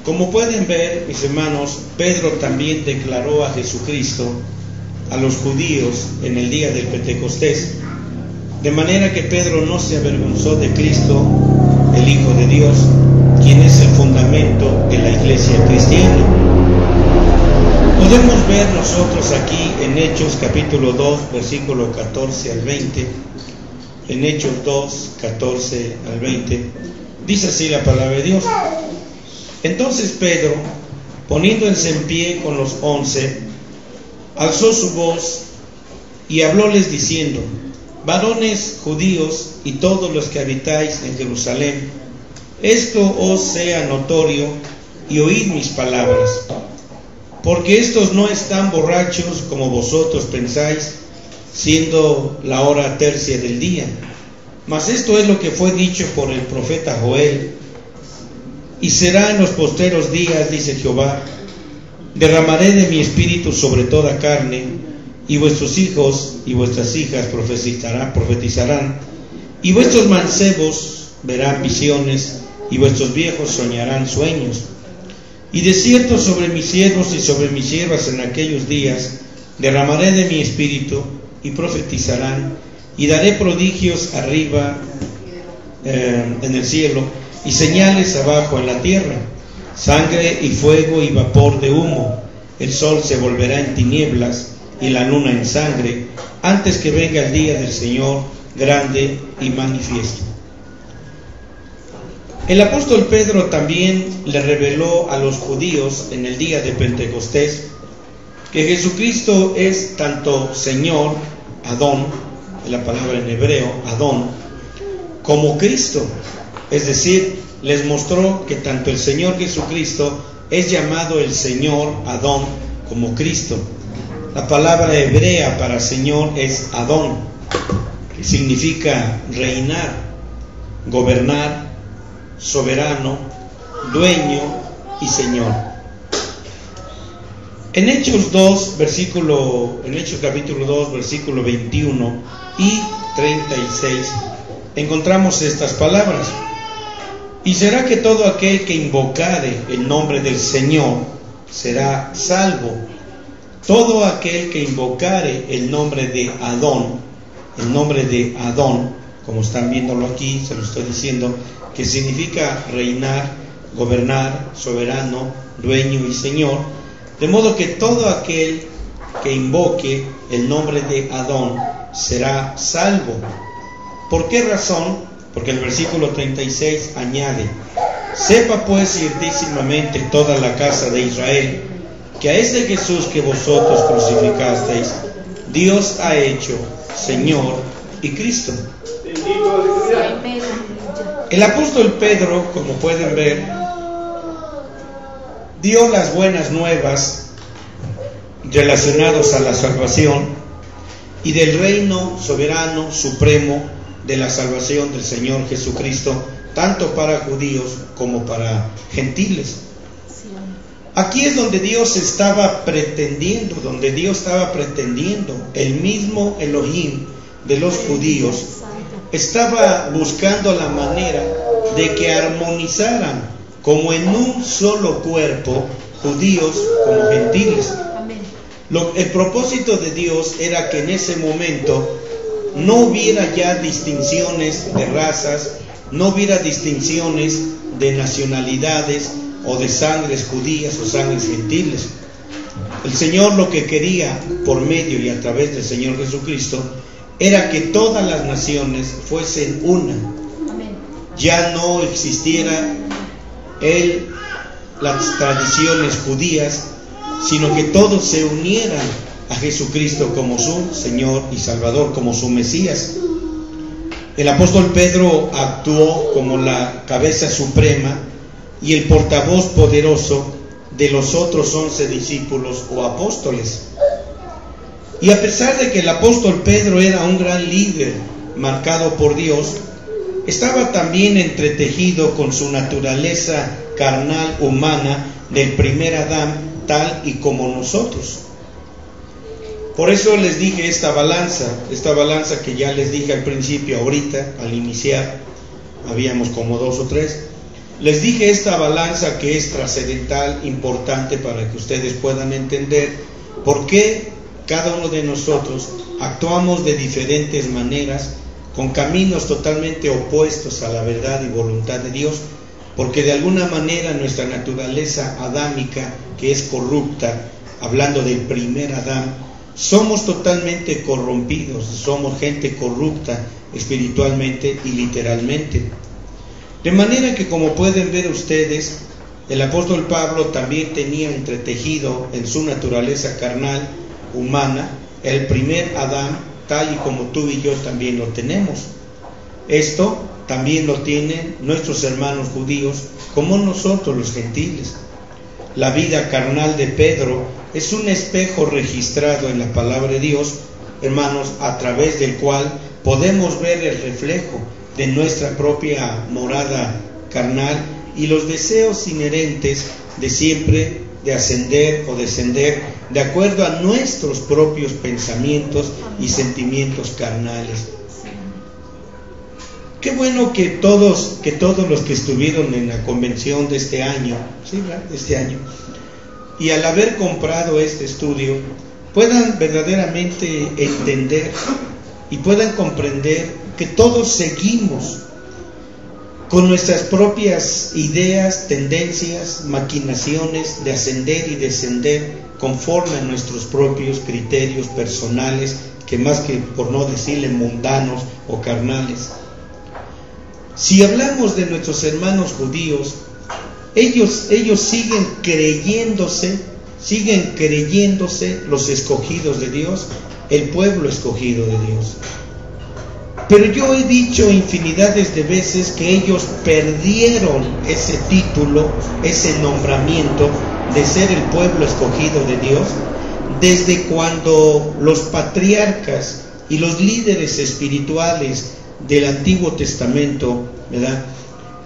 Como pueden ver, mis hermanos, Pedro también declaró a Jesucristo a los judíos en el día del Pentecostés, de manera que Pedro no se avergonzó de Cristo, el Hijo de Dios, quien es el fundamento de la iglesia cristiana. Podemos ver nosotros aquí en Hechos capítulo 2, versículo 14 al 20, en Hechos 2, 14 al 20, dice así la palabra de Dios. Entonces Pedro, poniéndose en pie con los 11, alzó su voz y hablóles diciendo: varones judíos y todos los que habitáis en Jerusalén, esto os sea notorio y oíd mis palabras, porque estos no están borrachos como vosotros pensáis, siendo la hora tercia del día, mas esto es lo que fue dicho por el profeta Joel. Y será en los posteros días, dice Jehová, derramaré de mi espíritu sobre toda carne, y vuestros hijos y vuestras hijas profetizarán, y vuestros mancebos verán visiones, y vuestros viejos soñarán sueños. Y de cierto sobre mis siervos y sobre mis siervas en aquellos días derramaré de mi espíritu, y profetizarán, y daré prodigios arriba en el cielo, y señales abajo en la tierra, sangre y fuego y vapor de humo. El sol se volverá en tinieblas y la luna en sangre, antes que venga el día del Señor grande y manifiesto. El apóstol Pedro también le reveló a los judíos en el día de Pentecostés que Jesucristo es tanto Señor, Adón, la palabra en hebreo, Adón, como Cristo. Es decir, les mostró que tanto el Señor Jesucristo es llamado el Señor Adón como Cristo. La palabra hebrea para Señor es Adón, que significa reinar, gobernar, soberano, dueño y Señor. En Hechos capítulo 2, versículo 21 y 36, encontramos estas palabras: y será que todo aquel que invocare el nombre del Señor será salvo. Todo aquel que invocare el nombre de Adón, como están viéndolo aquí, se lo estoy diciendo, que significa reinar, gobernar, soberano, dueño y Señor, de modo que todo aquel que invoque el nombre de Adón será salvo. ¿Por qué razón? Porque el versículo 36 añade: sepa pues ciertísimamente toda la casa de Israel, que a este Jesús que vosotros crucificasteis, Dios ha hecho Señor y Cristo. El apóstol Pedro, como pueden ver, dio las buenas nuevas relacionadas a la salvación y del reino soberano supremo de la salvación del Señor Jesucristo, tanto para judíos como para gentiles. Aquí es donde Dios estaba pretendiendo, el mismo Elohim de los judíos estaba buscando la manera de que armonizaran como en un solo cuerpo, judíos como gentiles. El propósito de Dios era que en ese momento no hubiera ya distinciones de razas, no hubiera distinciones de nacionalidades o de sangres judías o sangres gentiles. El Señor lo que quería por medio y a través del Señor Jesucristo era que todas las naciones fuesen una. Ya no existiera las tradiciones judías, sino que todos se unieran a Jesucristo como su Señor y Salvador, como su Mesías. El apóstol Pedro actuó como la cabeza suprema y el portavoz poderoso de los otros 11 discípulos o apóstoles. Y a pesar de que el apóstol Pedro era un gran líder marcado por Dios, estaba también entretejido con su naturaleza carnal humana del primer Adán, tal y como nosotros. Por eso les dije esta balanza que ya les dije al principio, ahorita, al iniciar, habíamos como 2 o 3, Les dije esta balanza que es trascendental, importante para que ustedes puedan entender por qué cada uno de nosotros actuamos de diferentes maneras, con caminos totalmente opuestos a la verdad y voluntad de Dios, porque de alguna manera nuestra naturaleza adámica, que es corrupta, hablando del primer Adán, somos totalmente corrompidos, somos gente corrupta espiritualmente y literalmente. De manera que, como pueden ver ustedes, el apóstol Pablo también tenía entretejido en su naturaleza carnal, humana, el primer Adán, tal y como tú y yo también lo tenemos. Esto también lo tienen nuestros hermanos judíos, como nosotros los gentiles. La vida carnal de Pedro es un espejo registrado en la palabra de Dios, hermanos, a través del cual podemos ver el reflejo de nuestra propia morada carnal y los deseos inherentes de siempre de ascender o descender de acuerdo a nuestros propios pensamientos y sentimientos carnales. Qué bueno que todos los que estuvieron en la convención de este año, y al haber comprado este estudio, puedan verdaderamente entender y puedan comprender que todos seguimos con nuestras propias ideas, tendencias, maquinaciones de ascender y descender conforme a nuestros propios criterios personales, que más que por no decirle mundanos o carnales. Si hablamos de nuestros hermanos judíos, ellos siguen creyéndose los escogidos de Dios, el pueblo escogido de Dios. Pero yo he dicho infinidades de veces que ellos perdieron ese título, ese nombramiento de ser el pueblo escogido de Dios, desde cuando los patriarcas y los líderes espirituales del Antiguo Testamento, ¿verdad?,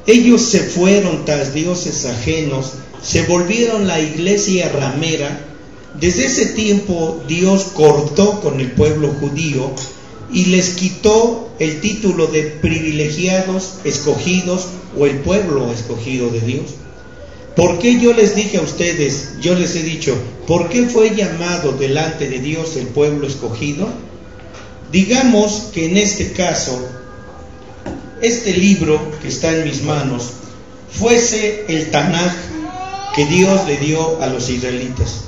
ellos se fueron tras dioses ajenos, se volvieron la iglesia ramera. Desde ese tiempo Dios cortó con el pueblo judío y les quitó el título de privilegiados, escogidos o el pueblo escogido de Dios. ¿Por qué yo les dije a ustedes, yo les he dicho, por qué fue llamado delante de Dios el pueblo escogido? Digamos que en este caso, este libro que está en mis manos fuese el Tanaj que Dios le dio a los israelitas.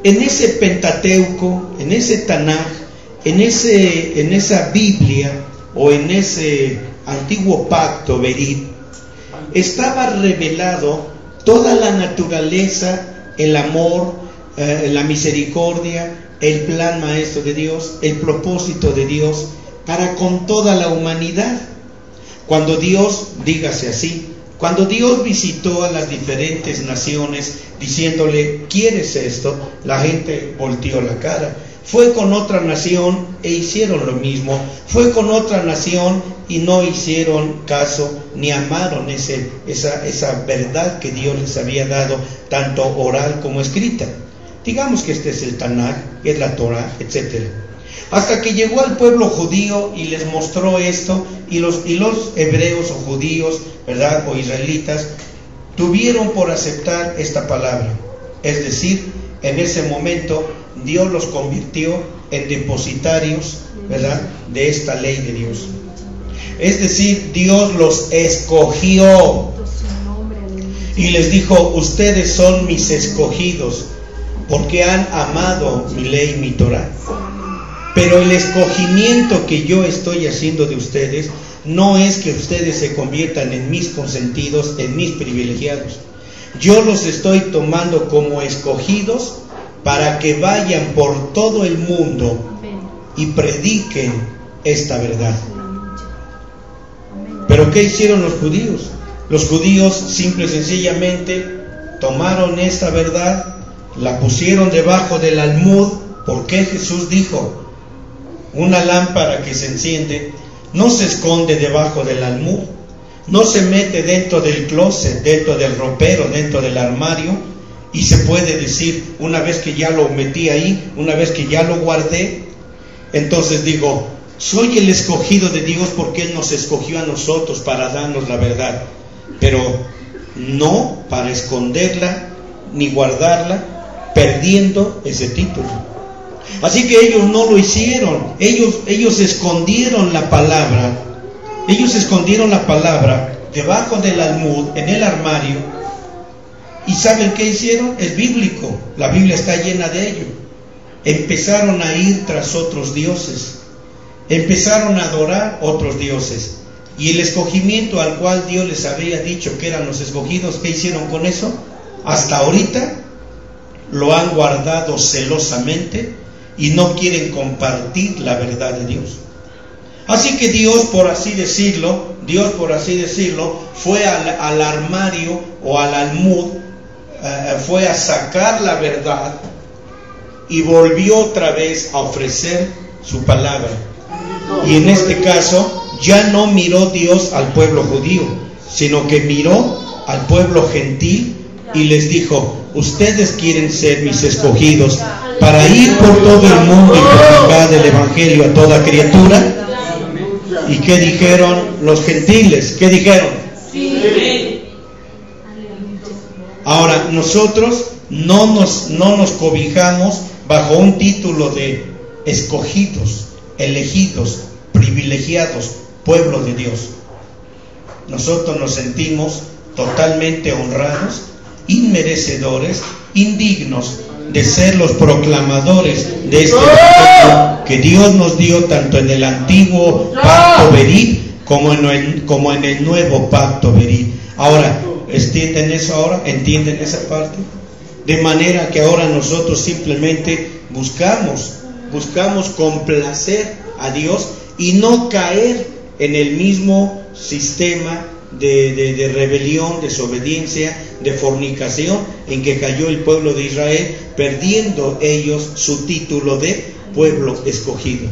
En ese Pentateuco, en ese Tanaj, en esa Biblia o en ese antiguo pacto Berit, estaba revelado toda la naturaleza, el amor, la misericordia, el plan maestro de Dios, el propósito de Dios para con toda la humanidad. Cuando Dios, dígase así, cuando Dios visitó a las diferentes naciones diciéndole, ¿quieres esto?, la gente volteó la cara. Fue con otra nación e hicieron lo mismo. Fue con otra nación y no hicieron caso ni amaron esa verdad que Dios les había dado, tanto oral como escrita. Digamos que este es el Tanaj, es la Torah, etc. Hasta que llegó al pueblo judío y les mostró esto, y los hebreos o judíos, ¿verdad?, o israelitas, tuvieron por aceptar esta palabra. Es decir, en ese momento Dios los convirtió en depositarios, ¿verdad?, de esta ley de Dios. Es decir, Dios los escogió y les dijo, ustedes son mis escogidos porque han amado mi ley, mi Torah. Pero el escogimiento que yo estoy haciendo de ustedes no es que ustedes se conviertan en mis consentidos, en mis privilegiados. Yo los estoy tomando como escogidos para que vayan por todo el mundo y prediquen esta verdad. ¿Pero qué hicieron los judíos? Los judíos simple y sencillamente tomaron esta verdad, la pusieron debajo del almud, porque Jesús dijo, una lámpara que se enciende no se esconde debajo del almud, no se mete dentro del closet, dentro del ropero, dentro del armario, y se puede decir, una vez que ya lo metí ahí, una vez que ya lo guardé, entonces digo, soy el escogido de Dios porque Él nos escogió a nosotros para darnos la verdad. pero no para esconderla ni guardarla, perdiendo ese título. Así que ellos no lo hicieron, ellos escondieron la palabra, debajo del almud, en el armario. ¿Y saben qué hicieron? Es bíblico, la Biblia está llena de ello. Empezaron a ir tras otros dioses, empezaron a adorar otros dioses, y el escogimiento al cual Dios les había dicho que eran los escogidos, ¿qué hicieron con eso? Hasta ahorita lo han guardado celosamente y no quieren compartir la verdad de Dios. Así que Dios, por así decirlo, fue al armario o al almud, fue a sacar la verdad y volvió otra vez a ofrecer su palabra. Y en este caso ya no miró Dios al pueblo judío, sino que miró al pueblo gentil y les dijo: ustedes quieren ser mis escogidos para ir por todo el mundo y predicar el evangelio a toda criatura. ¿Y qué dijeron los gentiles? ¿Qué dijeron? Sí. Ahora, nosotros no nos cobijamos bajo un título de escogidos, elegidos, privilegiados, pueblo de Dios. Nosotros nos sentimos totalmente honrados, inmerecedores, indignos de ser los proclamadores de este evangelio que Dios nos dio tanto en el antiguo pacto verí como en el nuevo pacto verí. Ahora, ¿entienden eso ahora? ¿Entienden esa parte? De manera que ahora nosotros simplemente buscamos complacer a Dios y no caer en el mismo sistema de rebelión, desobediencia, de fornicación en que cayó el pueblo de Israel, perdiendo ellos su título de pueblo escogido.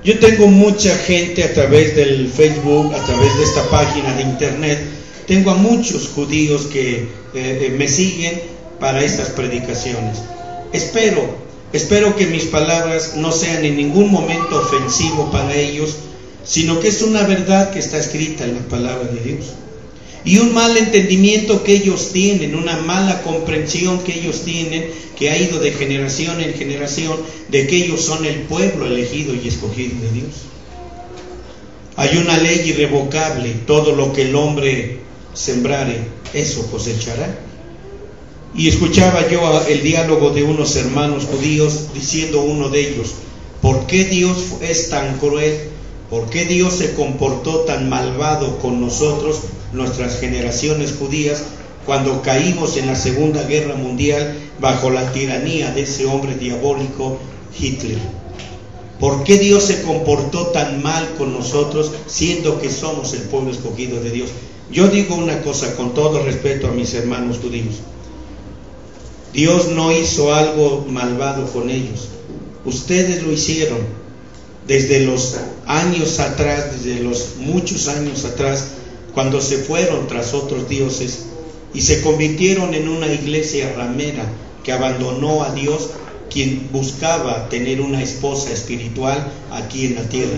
Yo tengo mucha gente a través del Facebook, a través de esta página de internet, tengo a muchos judíos que me siguen para estas predicaciones. Espero que mis palabras no sean en ningún momento ofensivo para ellos, sino que es una verdad que está escrita en la palabra de Dios. Y un mal entendimiento que ellos tienen, una mala comprensión que ellos tienen, que ha ido de generación en generación, de que ellos son el pueblo elegido y escogido de Dios. Hay una ley irrevocable: todo lo que el hombre sembrare, eso cosechará. Y escuchaba yo el diálogo de unos hermanos judíos, diciendo uno de ellos: ¿por qué Dios es tan cruel? ¿Por qué Dios se comportó tan malvado con nosotros, nuestras generaciones judías, cuando caímos en la Segunda Guerra Mundial bajo la tiranía de ese hombre diabólico, Hitler? ¿Por qué Dios se comportó tan mal con nosotros, siendo que somos el pueblo escogido de Dios? Yo digo una cosa con todo respeto a mis hermanos judíos: Dios no hizo algo malvado con ellos, ustedes lo hicieron. Desde los años atrás, desde los muchos años atrás, cuando se fueron tras otros dioses y se convirtieron en una iglesia ramera que abandonó a Dios, quien buscaba tener una esposa espiritual aquí en la tierra.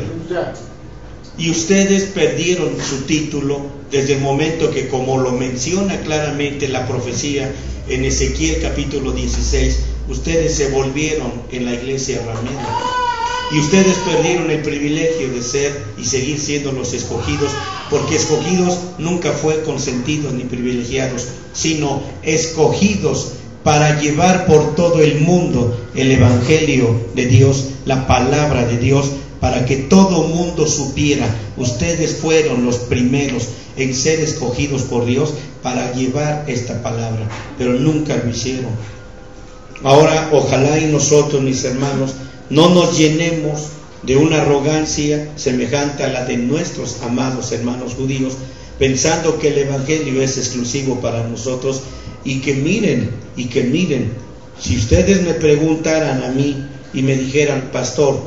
Y ustedes perdieron su título desde el momento que, como lo menciona claramente la profecía en Ezequiel capítulo 16, ustedes se volvieron en la iglesia ramera. Y ustedes perdieron el privilegio de ser y seguir siendo los escogidos, porque escogidos nunca fue consentidos ni privilegiados, sino escogidos para llevar por todo el mundo el evangelio de Dios, la palabra de Dios, para que todo mundo supiera: ustedes fueron los primeros en ser escogidos por Dios para llevar esta palabra, pero nunca lo hicieron. Ahora, ojalá y nosotros, mis hermanos, no nos llenemos de una arrogancia semejante a la de nuestros amados hermanos judíos, pensando que el evangelio es exclusivo para nosotros, y que miren, si ustedes me preguntaran a mí y me dijeran: pastor,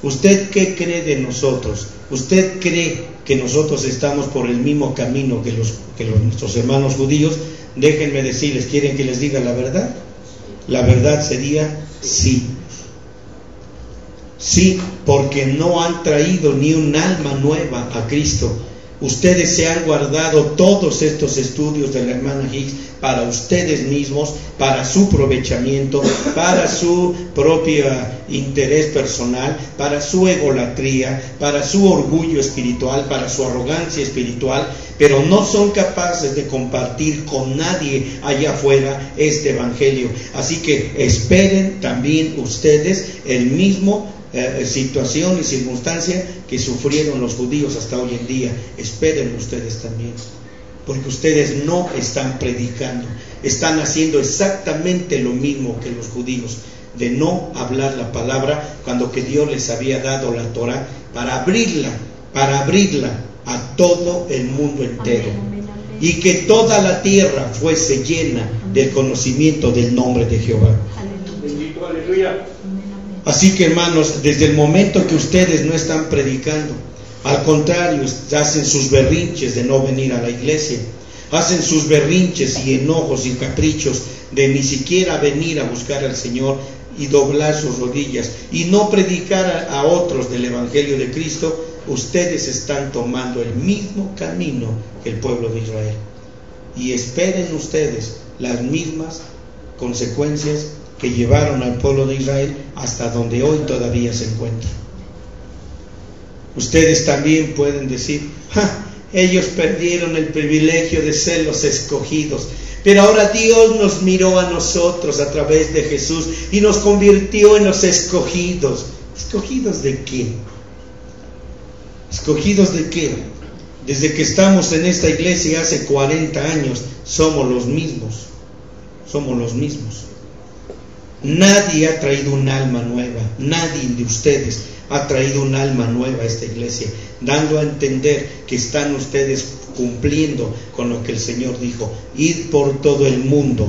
¿usted qué cree de nosotros? ¿Usted cree que nosotros estamos por el mismo camino que nuestros hermanos judíos? Déjenme decirles, ¿quieren que les diga la verdad? La verdad sería sí. Sí, porque no han traído ni un alma nueva a Cristo, Ustedes se han guardado todos estos estudios de la hermana Hicks para ustedes mismos, para su aprovechamiento, para su propio interés personal, para su egolatría, para su orgullo espiritual, para su arrogancia espiritual, pero no son capaces de compartir con nadie allá afuera este evangelio. Así que esperen también ustedes el mismo situación y circunstancia que sufrieron los judíos hasta hoy en día. Esperen ustedes también, porque ustedes no están predicando, están haciendo exactamente lo mismo que los judíos, de no hablar la palabra cuando que Dios les había dado la Torah para abrirla a todo el mundo entero, y que toda la tierra fuese llena del conocimiento del nombre de Jehová. Bendito, aleluya. Así que, hermanos, desde el momento que ustedes no están predicando, al contrario, hacen sus berrinches de no venir a la iglesia, hacen sus berrinches y enojos y caprichos de ni siquiera venir a buscar al Señor y doblar sus rodillas y no predicar a otros del Evangelio de Cristo, ustedes están tomando el mismo camino que el pueblo de Israel. Y esperen ustedes las mismas consecuencias que llevaron al pueblo de Israel hasta donde hoy todavía se encuentra. Ustedes también pueden decir: ellos perdieron el privilegio de ser los escogidos, pero ahora Dios nos miró a nosotros a través de Jesús y nos convirtió en los escogidos. ¿Escogidos de qué? ¿Escogidos de qué? Desde que estamos en esta iglesia hace 40 años, somos los mismos. Somos los mismos. Nadie ha traído un alma nueva, nadie de ustedes ha traído un alma nueva a esta iglesia, dando a entender que están ustedes cumpliendo con lo que el Señor dijo: id por todo el mundo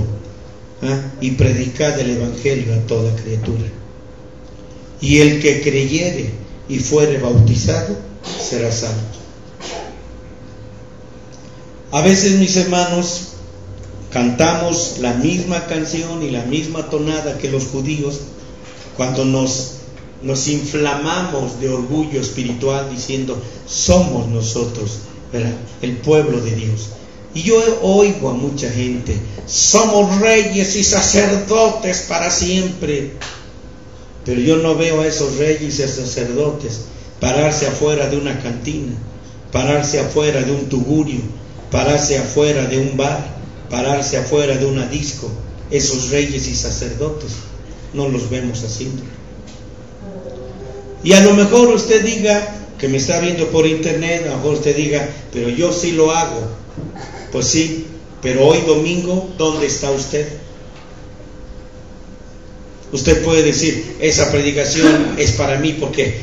y predicad el evangelio a toda criatura. Y el que creyere y fuere bautizado será salvo. A veces, mis hermanos, cantamos la misma canción y la misma tonada que los judíos cuando nos inflamamos de orgullo espiritual diciendo: somos nosotros, ¿verdad?, el pueblo de Dios. Y yo oigo a mucha gente: somos reyes y sacerdotes para siempre. Pero yo no veo a esos reyes y a sacerdotes pararse afuera de una cantina, pararse afuera de un tugurio, pararse afuera de un bar, pararse afuera de una disco. Esos reyes y sacerdotes no los vemos haciendo. Y a lo mejor usted diga, que me está viendo por internet, a lo mejor usted diga: pero yo sí lo hago. Pues sí, pero hoy domingo, ¿dónde está usted? Usted puede decir: esa predicación es para mí porque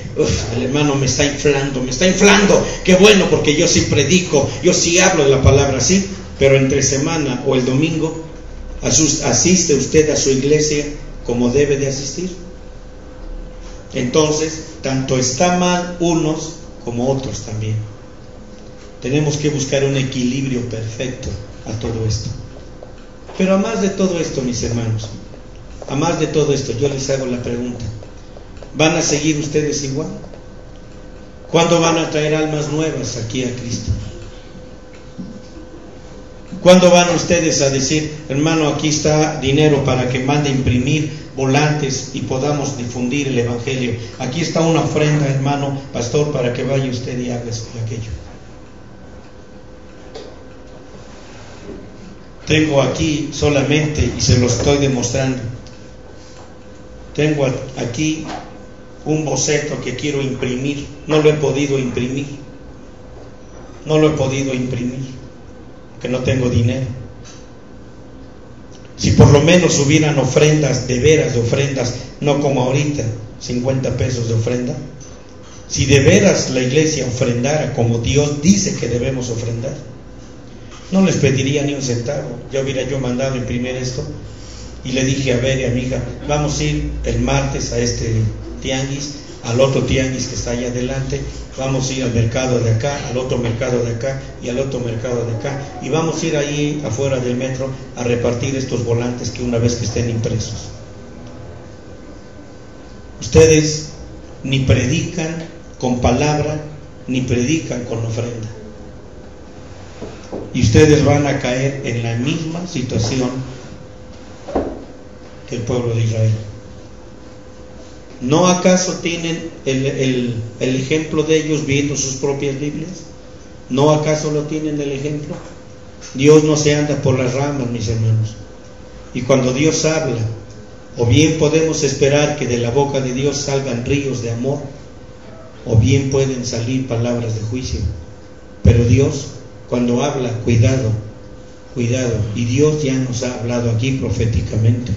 el hermano me está inflando, qué bueno, porque yo sí predico, yo sí hablo de la palabra, sí. Pero entre semana o el domingo, ¿asiste usted a su iglesia como debe de asistir? Entonces, tanto está mal unos como otros también. Tenemos que buscar un equilibrio perfecto a todo esto. Pero a más de todo esto, mis hermanos, a más de todo esto, yo les hago la pregunta: ¿van a seguir ustedes igual? ¿Cuándo van a traer almas nuevas aquí a Cristo? ¿Cuándo van ustedes a decir: hermano, aquí está dinero para que mande imprimir volantes y podamos difundir el evangelio? Aquí está una ofrenda, hermano pastor, para que vaya usted y haga esto y aquello. Tengo aquí solamente, y se lo estoy demostrando, tengo aquí un boceto que quiero imprimir. No lo he podido imprimir, que no tengo dinero. Si por lo menos hubieran ofrendas, de veras de ofrendas, no como ahorita, 50 pesos de ofrenda. Si de veras la iglesia ofrendara como Dios dice que debemos ofrendar, no les pediría ni un centavo. Ya hubiera yo mandado imprimir esto. Y le dije a Ver y a mi hija: vamos a ir el martes a este tianguis, al otro tianguis que está allá adelante, vamos a ir al mercado de acá, al otro mercado de acá y al otro mercado de acá, y vamos a ir ahí afuera del metro a repartir estos volantes que una vez que estén impresos. Ustedes ni predican con palabra ni predican con ofrenda. y ustedes van a caer en la misma situación que el pueblo de Israel. ¿No acaso tienen el ejemplo de ellos viendo sus propias Biblias? ¿No acaso lo tienen el ejemplo? Dios no se anda por las ramas, mis hermanos. Y cuando Dios habla, o bien podemos esperar que de la boca de Dios salgan ríos de amor, o bien pueden salir palabras de juicio. Pero Dios, cuando habla, cuidado, y Dios ya nos ha hablado aquí proféticamente,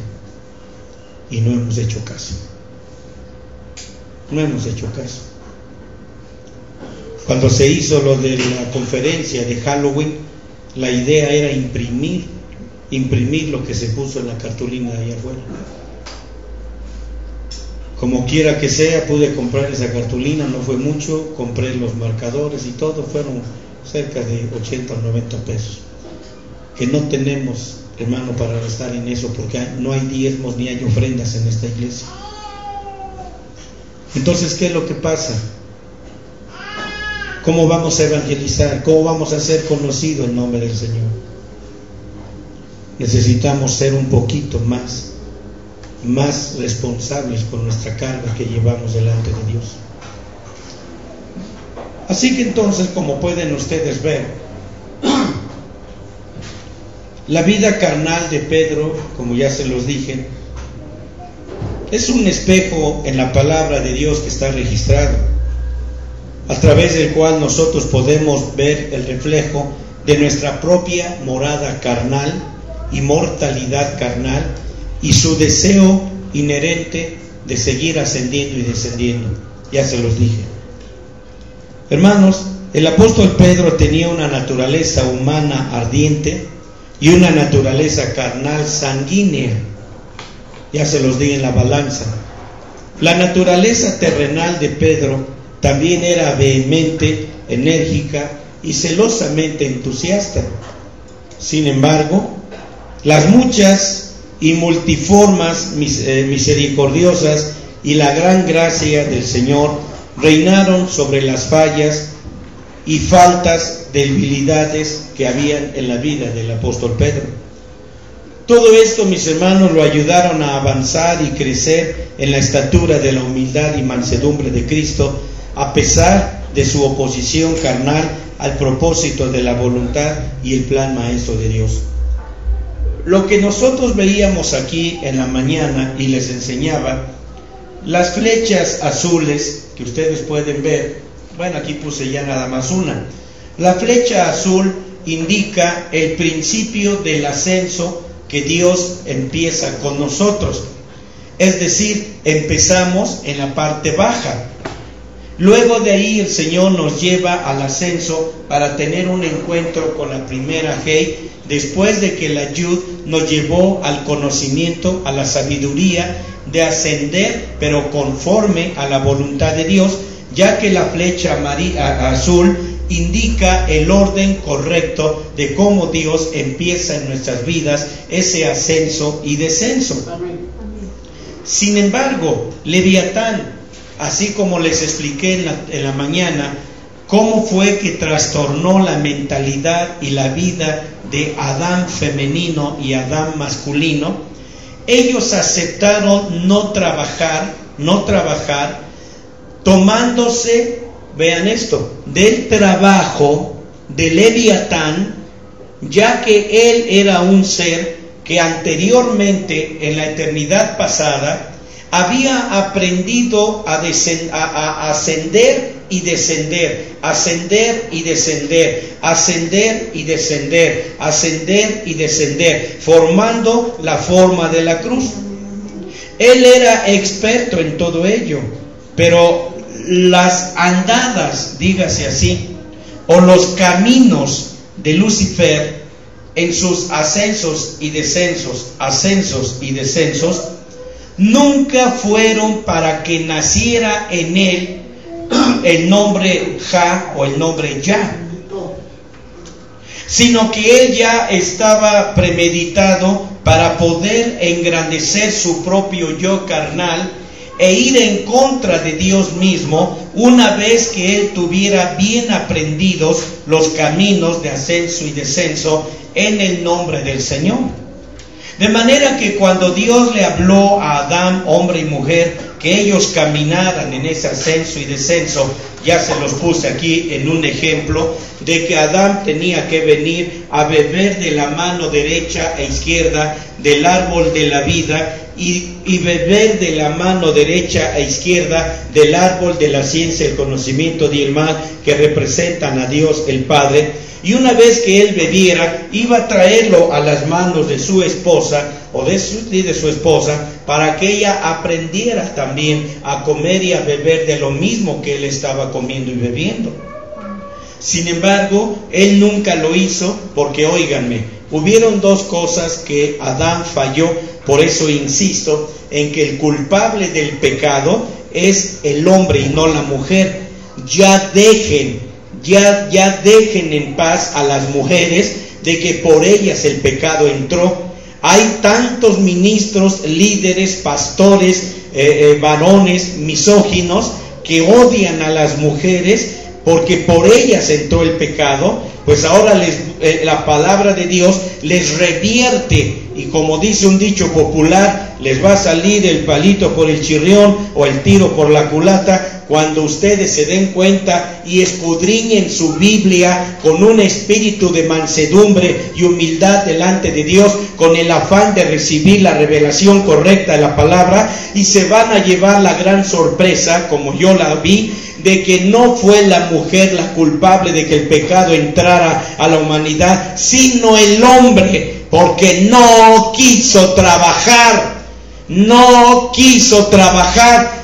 y no hemos hecho caso. No hemos hecho caso. Cuando se hizo lo de la conferencia de Halloween, la idea era imprimir lo que se puso en la cartulina de ahí afuera. Como quiera que sea, pude comprar esa cartulina, no fue mucho, compré los marcadores y todo, fueron cerca de 80 o 90 pesos. Que no tenemos, hermano, para gastar en eso, porque no hay diezmos ni hay ofrendas en esta iglesia. Entonces, ¿qué es lo que pasa? ¿Cómo vamos a evangelizar? ¿Cómo vamos a ser conocido el nombre del Señor? Necesitamos ser un poquito más responsables con nuestra carga que llevamos delante de Dios. Así que entonces, como pueden ustedes ver, la vida carnal de Pedro, como ya se los dije, es un espejo en la palabra de Dios que está registrado, a través del cual nosotros podemos ver el reflejo de nuestra propia morada carnal y mortalidad carnal y su deseo inherente de seguir ascendiendo y descendiendo. Ya se los dije. Hermanos, el apóstol Pedro tenía una naturaleza humana ardiente y una naturaleza carnal sanguínea. Ya se los di en la balanza. La naturaleza terrenal de Pedro también era vehemente, enérgica y celosamente entusiasta. Sin embargo, las muchas y multiformes misericordiosas y la gran gracia del Señor reinaron sobre las fallas y faltas, debilidades que habían en la vida del apóstol Pedro. Todo esto, mis hermanos, lo ayudaron a avanzar y crecer en la estatura de la humildad y mansedumbre de Cristo, a pesar de su oposición carnal al propósito de la voluntad y el plan maestro de Dios. Lo que nosotros veíamos aquí en la mañana y les enseñaba, las flechas azules que ustedes pueden ver, bueno, aquí puse ya nada más una. La flecha azul indica el principio del ascenso que Dios empieza con nosotros. Es decir, empezamos en la parte baja. Luego de ahí el Señor nos lleva al ascenso para tener un encuentro con la primera Hey, después de que la Yud nos llevó al conocimiento, a la sabiduría de ascender, pero conforme a la voluntad de Dios, ya que la flecha azul indica el orden correcto de cómo Dios empieza en nuestras vidas ese ascenso y descenso. Sin embargo, Leviatán, así como les expliqué en la mañana, cómo fue que trastornó la mentalidad y la vida de Adán femenino y Adán masculino, ellos aceptaron no trabajar, tomándose, vean esto, del trabajo de Leviatán, ya que él era un ser que anteriormente, en la eternidad pasada, había aprendido a ascender y descender, ascender y descender, ascender y descender, ascender y descender, formando la forma de la cruz. Él era experto en todo ello, pero las andadas, dígase así, o los caminos de Lucifer en sus ascensos y descensos, nunca fueron para que naciera en él el nombre Ja o el nombre Ya, sino que él ya estaba premeditado para poder engrandecer su propio yo carnal e ir en contra de Dios mismo, una vez que él tuviera bien aprendidos los caminos de ascenso y descenso en el nombre del Señor. De manera que cuando Dios le habló a Adán, hombre y mujer, que ellos caminaran en ese ascenso y descenso, ya se los puse aquí en un ejemplo, de que Adán tenía que venir a beber de la mano derecha e izquierda del árbol de la vida y beber de la mano derecha e izquierda del árbol de la ciencia, el conocimiento y el mal, que representan a Dios el Padre. Y una vez que él bebiera, iba a traerlo a las manos de su esposa o de su esposa, para que ella aprendiera también a comer y a beber de lo mismo que él estaba comiendo y bebiendo. Sin embargo, él nunca lo hizo, porque óiganme, hubieron dos cosas que Adán falló. Por eso insisto en que el culpable del pecado es el hombre y no la mujer. Ya dejen en paz a las mujeres, de que por ellas el pecado entró. Hay tantos ministros, líderes, pastores, varones misóginos que odian a las mujeres porque por ellas entró el pecado. Pues ahora la palabra de Dios les revierte, y como dice un dicho popular, les va a salir el palito por el chirrión o el tiro por la culata, cuando ustedes se den cuenta y escudriñen su Biblia con un espíritu de mansedumbre y humildad delante de Dios, con el afán de recibir la revelación correcta de la palabra, y se van a llevar la gran sorpresa, como yo la vi, de que no fue la mujer la culpable de que el pecado entrara a la humanidad, sino el hombre, porque no quiso trabajar,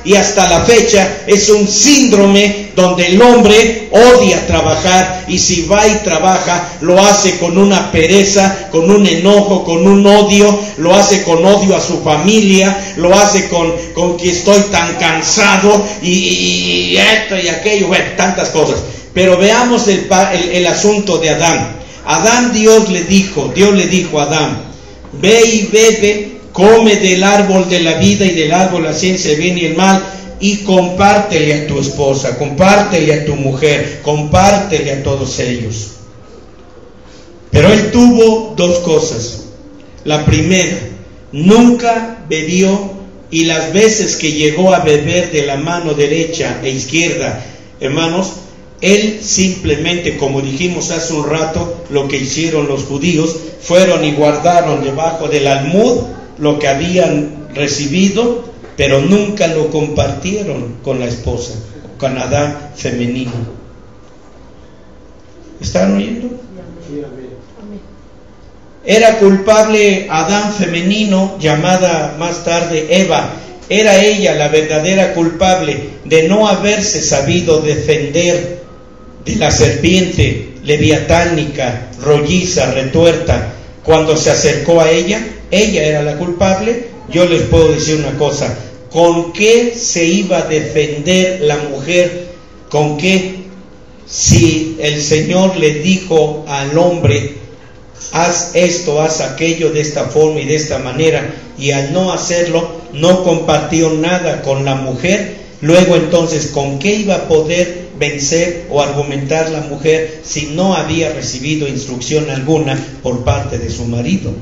y hasta la fecha es un síndrome donde el hombre odia trabajar, y si va y trabaja, lo hace con una pereza, con un enojo, con un odio, lo hace con odio a su familia, lo hace con que estoy tan cansado y esto y aquello, bueno, tantas cosas. Pero veamos el asunto de Adán. Adán, Dios le dijo a Adán: ve y bebe, come del árbol de la vida y del árbol de la ciencia del bien y el mal, y compártele a tu esposa, compártele a tu mujer, compártele a todos ellos. Pero él tuvo dos cosas. La primera, nunca bebió, y las veces que llegó a beber de la mano derecha e izquierda, hermanos, él simplemente, como dijimos hace un rato, lo que hicieron los judíos, fueron y guardaron debajo del almud lo que habían recibido, pero nunca lo compartieron con la esposa, con Adán femenino. ¿Están oyendo? Era culpable Adán femenino, llamada más tarde Eva. Era ella la verdadera culpable de no haberse sabido defender de la serpiente leviatánica, rolliza, retuerta. Cuando se acercó a ella era la culpable. Yo les puedo decir una cosa: ¿con qué se iba a defender la mujer? ¿Con qué? Si el Señor le dijo al hombre: haz esto, haz aquello, de esta forma y de esta manera, y al no hacerlo, no compartió nada con la mujer. Luego entonces, ¿con qué iba a poder vencer o argumentar la mujer si no había recibido instrucción alguna por parte de su marido?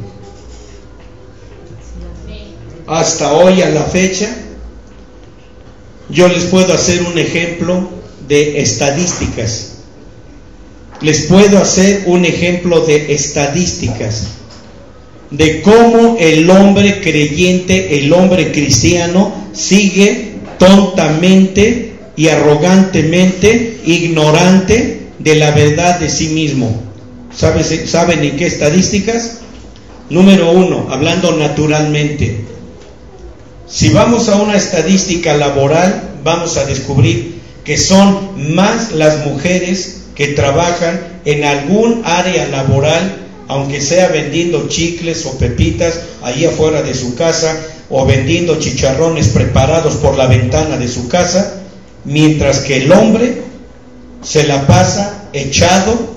Hasta hoy, a la fecha, yo les puedo hacer un ejemplo de estadísticas. Les puedo hacer un ejemplo de estadísticas de cómo el hombre creyente, el hombre cristiano, sigue tontamente y arrogantemente ignorante de la verdad de sí mismo. ¿Saben en qué estadísticas? Número 1, hablando naturalmente. Si vamos a una estadística laboral, vamos a descubrir que son más las mujeres que trabajan en algún área laboral, aunque sea vendiendo chicles o pepitas ahí afuera de su casa, o vendiendo chicharrones preparados por la ventana de su casa, mientras que el hombre se la pasa echado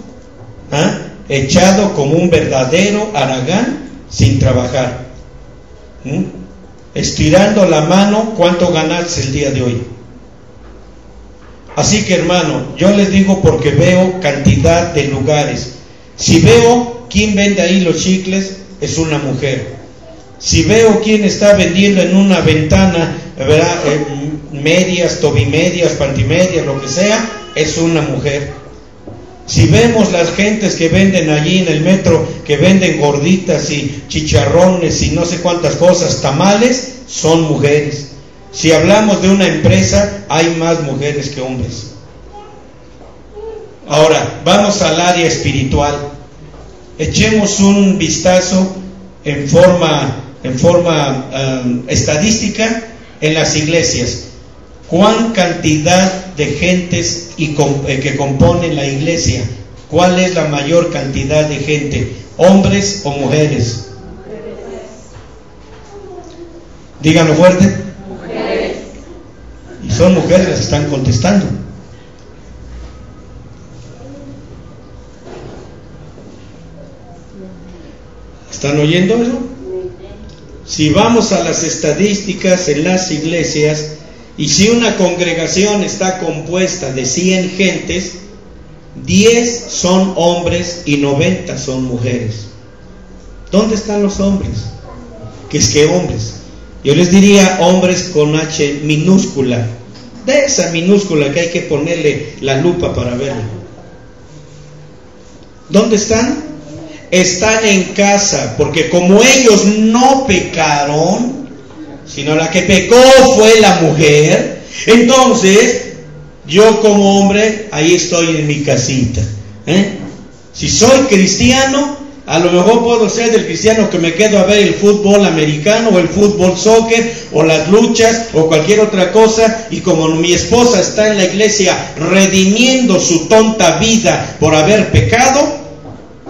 como un verdadero haragán, sin trabajar. estirando la mano, ¿cuánto ganaste el día de hoy? Así que, hermano, yo les digo porque veo cantidad de lugares. Si veo quién vende ahí los chicles, es una mujer. Si veo quién está vendiendo en una ventana, ¿verdad? Medias, tobimedias, pantimedias, lo que sea, es una mujer. Si vemos las gentes que venden allí en el metro, que venden gorditas y chicharrones y no sé cuántas cosas, tamales, son mujeres. Si hablamos de una empresa, hay más mujeres que hombres. Ahora, vamos al área espiritual. Echemos un vistazo en forma estadística en las iglesias. ¿Cuán cantidad de gentes que componen la iglesia? ¿Cuál es la mayor cantidad de gente? ¿Hombres o mujeres? Díganlo fuerte. Mujeres. Y son mujeres las que están contestando. ¿Están oyendo eso? Si vamos a las estadísticas en las iglesias, y si una congregación está compuesta de 100 gentes, 10 son hombres y 90 son mujeres. ¿Dónde están los hombres? ¿Qué es que hombres? Yo les diría hombres con H minúscula, de esa minúscula que hay que ponerle la lupa para verla. ¿Dónde están? Están en casa, porque como ellos no pecaron, sino la que pecó fue la mujer, entonces yo como hombre ahí estoy en mi casita. Si soy cristiano, a lo mejor puedo ser del cristiano que me quedo a ver el fútbol americano o el fútbol soccer o las luchas o cualquier otra cosa, y como mi esposa está en la iglesia redimiendo su tonta vida por haber pecado,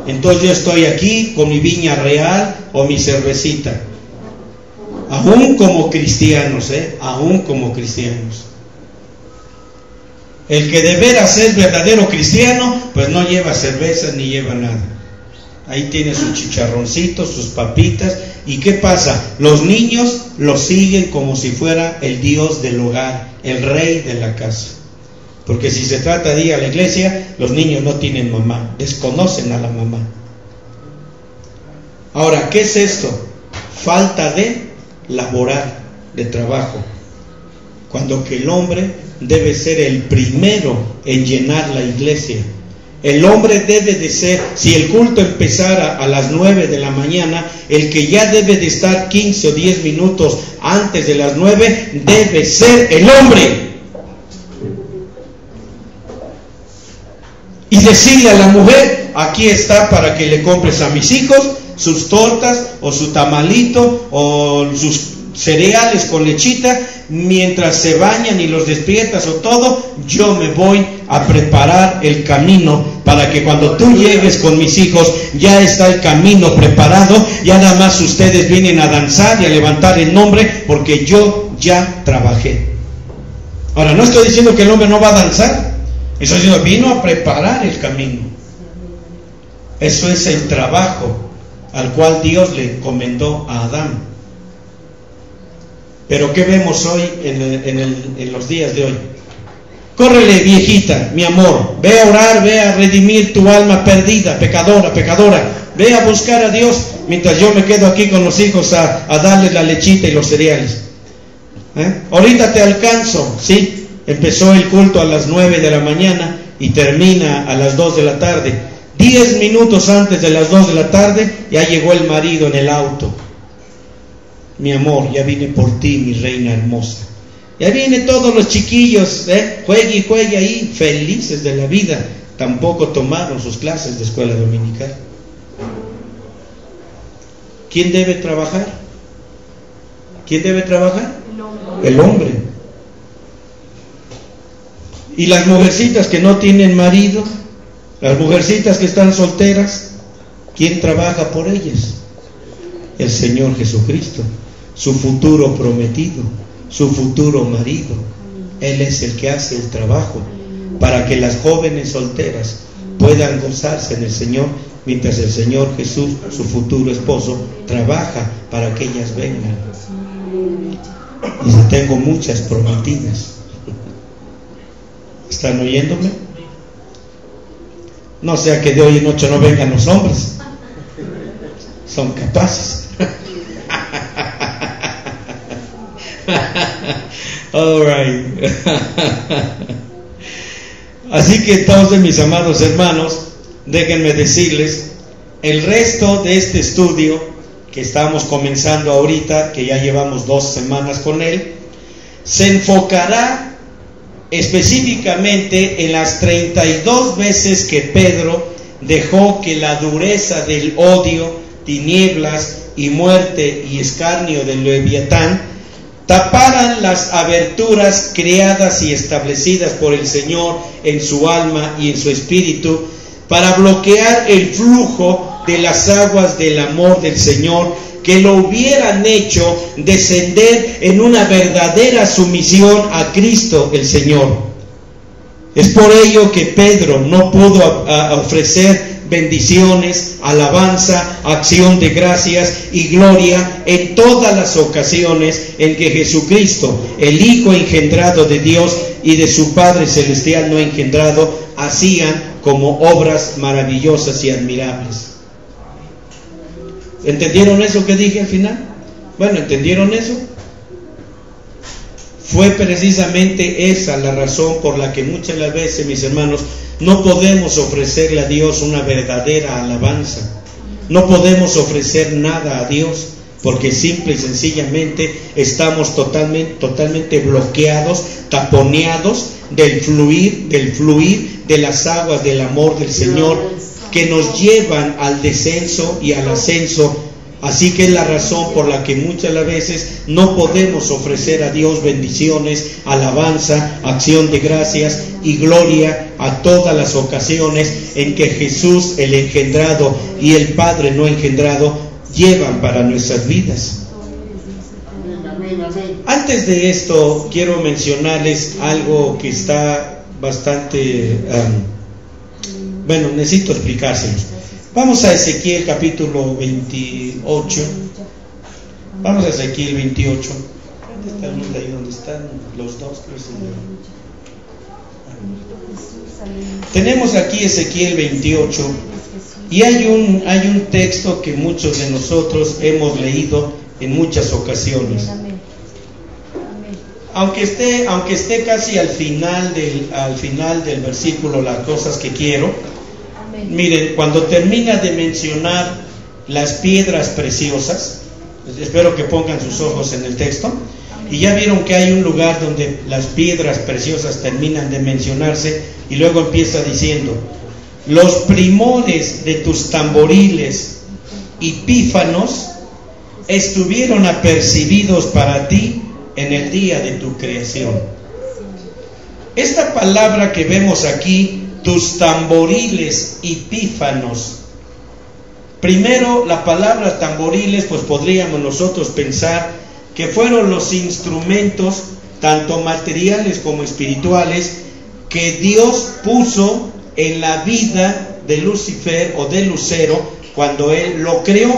entonces yo estoy aquí con mi viña real o mi cervecita. Aún como cristianos, aún como cristianos. El que de veras es verdadero cristiano, pues no lleva cerveza ni lleva nada. Ahí tiene sus chicharroncitos, sus papitas. ¿Y qué pasa? Los niños lo siguen como si fuera el Dios del hogar, el rey de la casa. Porque si se trata de ir a la iglesia, los niños no tienen mamá, desconocen a la mamá. Ahora, ¿qué es esto? Falta de laborar, de trabajo. Cuando que el hombre debe ser el primero en llenar la iglesia. El hombre debe de ser, si el culto empezara a las 9 de la mañana, el que ya debe de estar 15 o 10 minutos antes de las 9, debe ser el hombre. Y decirle a la mujer, aquí está para que le compres a mis hijos sus tortas o su tamalito o sus cereales con lechita, mientras se bañan y los despiertas o todo, yo me voy a preparar el camino para que cuando tú llegues con mis hijos ya está el camino preparado, ya nada más ustedes vienen a danzar y a levantar el nombre porque yo ya trabajé. Ahora, no estoy diciendo que el hombre no va a danzar, estoy diciendo vino a preparar el camino. Eso es el trabajo al cual Dios le encomendó a Adán. Pero ¿qué vemos hoy en los días de hoy? Córrele, viejita, mi amor, ve a orar, ve a redimir tu alma perdida, pecadora, ve a buscar a Dios, mientras yo me quedo aquí con los hijos a darles la lechita y los cereales. Ahorita te alcanzo, ¿sí? Empezó el culto a las 9 de la mañana y termina a las 2 de la tarde. 10 minutos antes de las 2 de la tarde ya llegó el marido en el auto. Mi amor, ya vine por ti, mi reina hermosa. Ya vienen todos los chiquillos, juegue y juegue ahí, felices de la vida. Tampoco tomaron sus clases de escuela dominical. ¿Quién debe trabajar? ¿Quién debe trabajar? El hombre. Y las mujercitas que no tienen marido, las mujercitas que están solteras, ¿quién trabaja por ellas? El Señor Jesucristo, su futuro prometido, su futuro marido. Él es el que hace el trabajo para que las jóvenes solteras puedan gozarse en el Señor, mientras el Señor Jesús, su futuro esposo, trabaja para que ellas vengan. Dice, tengo muchas prometidas. ¿Están oyéndome? No sea que de hoy en 8 no vengan los hombres. Son capaces. All right. Así que entonces, mis amados hermanos, déjenme decirles, el resto de este estudio que estamos comenzando ahorita, que ya llevamos 2 semanas con él, se enfocará específicamente en las 32 veces que Pedro dejó que la dureza del odio, tinieblas y muerte y escarnio del Leviatán taparan las aberturas creadas y establecidas por el Señor en su alma y en su espíritu para bloquear el flujo de las aguas del amor del Señor, que lo hubieran hecho descender en una verdadera sumisión a Cristo el Señor. Es por ello que Pedro no pudo ofrecer bendiciones, alabanza, acción de gracias y gloria en todas las ocasiones en que Jesucristo, el Hijo engendrado de Dios y de su Padre Celestial no engendrado, hacían como obras maravillosas y admirables. ¿Entendieron eso que dije al final? Bueno, ¿entendieron eso? Fue precisamente esa la razón por la que muchas las veces, mis hermanos, no podemos ofrecerle a Dios una verdadera alabanza. No podemos ofrecer nada a Dios porque simple y sencillamente estamos totalmente bloqueados, taponeados del fluir de las aguas del amor del Señor, que nos llevan al descenso y al ascenso. Así que es la razón por la que muchas las veces no podemos ofrecer a Dios bendiciones, alabanza, acción de gracias y gloria a todas las ocasiones en que Jesús, el engendrado, y el Padre no engendrado llevan para nuestras vidas. Antes de esto quiero mencionarles algo que está bastante bueno, necesito explicárselos. Vamos a Ezequiel capítulo 28. Vamos a Ezequiel 28. ¿Dónde está ahí donde están los dos? Tenemos aquí Ezequiel 28 y hay un texto que muchos de nosotros hemos leído en muchas ocasiones. Aunque esté casi al final del versículo, las cosas que quiero. Miren, cuando termina de mencionar las piedras preciosas, espero que pongan sus ojos en el texto, y ya vieron que hay un lugar donde las piedras preciosas terminan de mencionarse, y luego empieza diciendo: los primores de tus tamboriles y pífanos estuvieron apercibidos para ti en el día de tu creación. Esta palabra que vemos aquí, tus tamboriles y pífanos. Primero, la palabra tamboriles, pues podríamos nosotros pensar que fueron los instrumentos, tanto materiales como espirituales, que Dios puso en la vida de Lucifer o de Lucero cuando Él lo creó.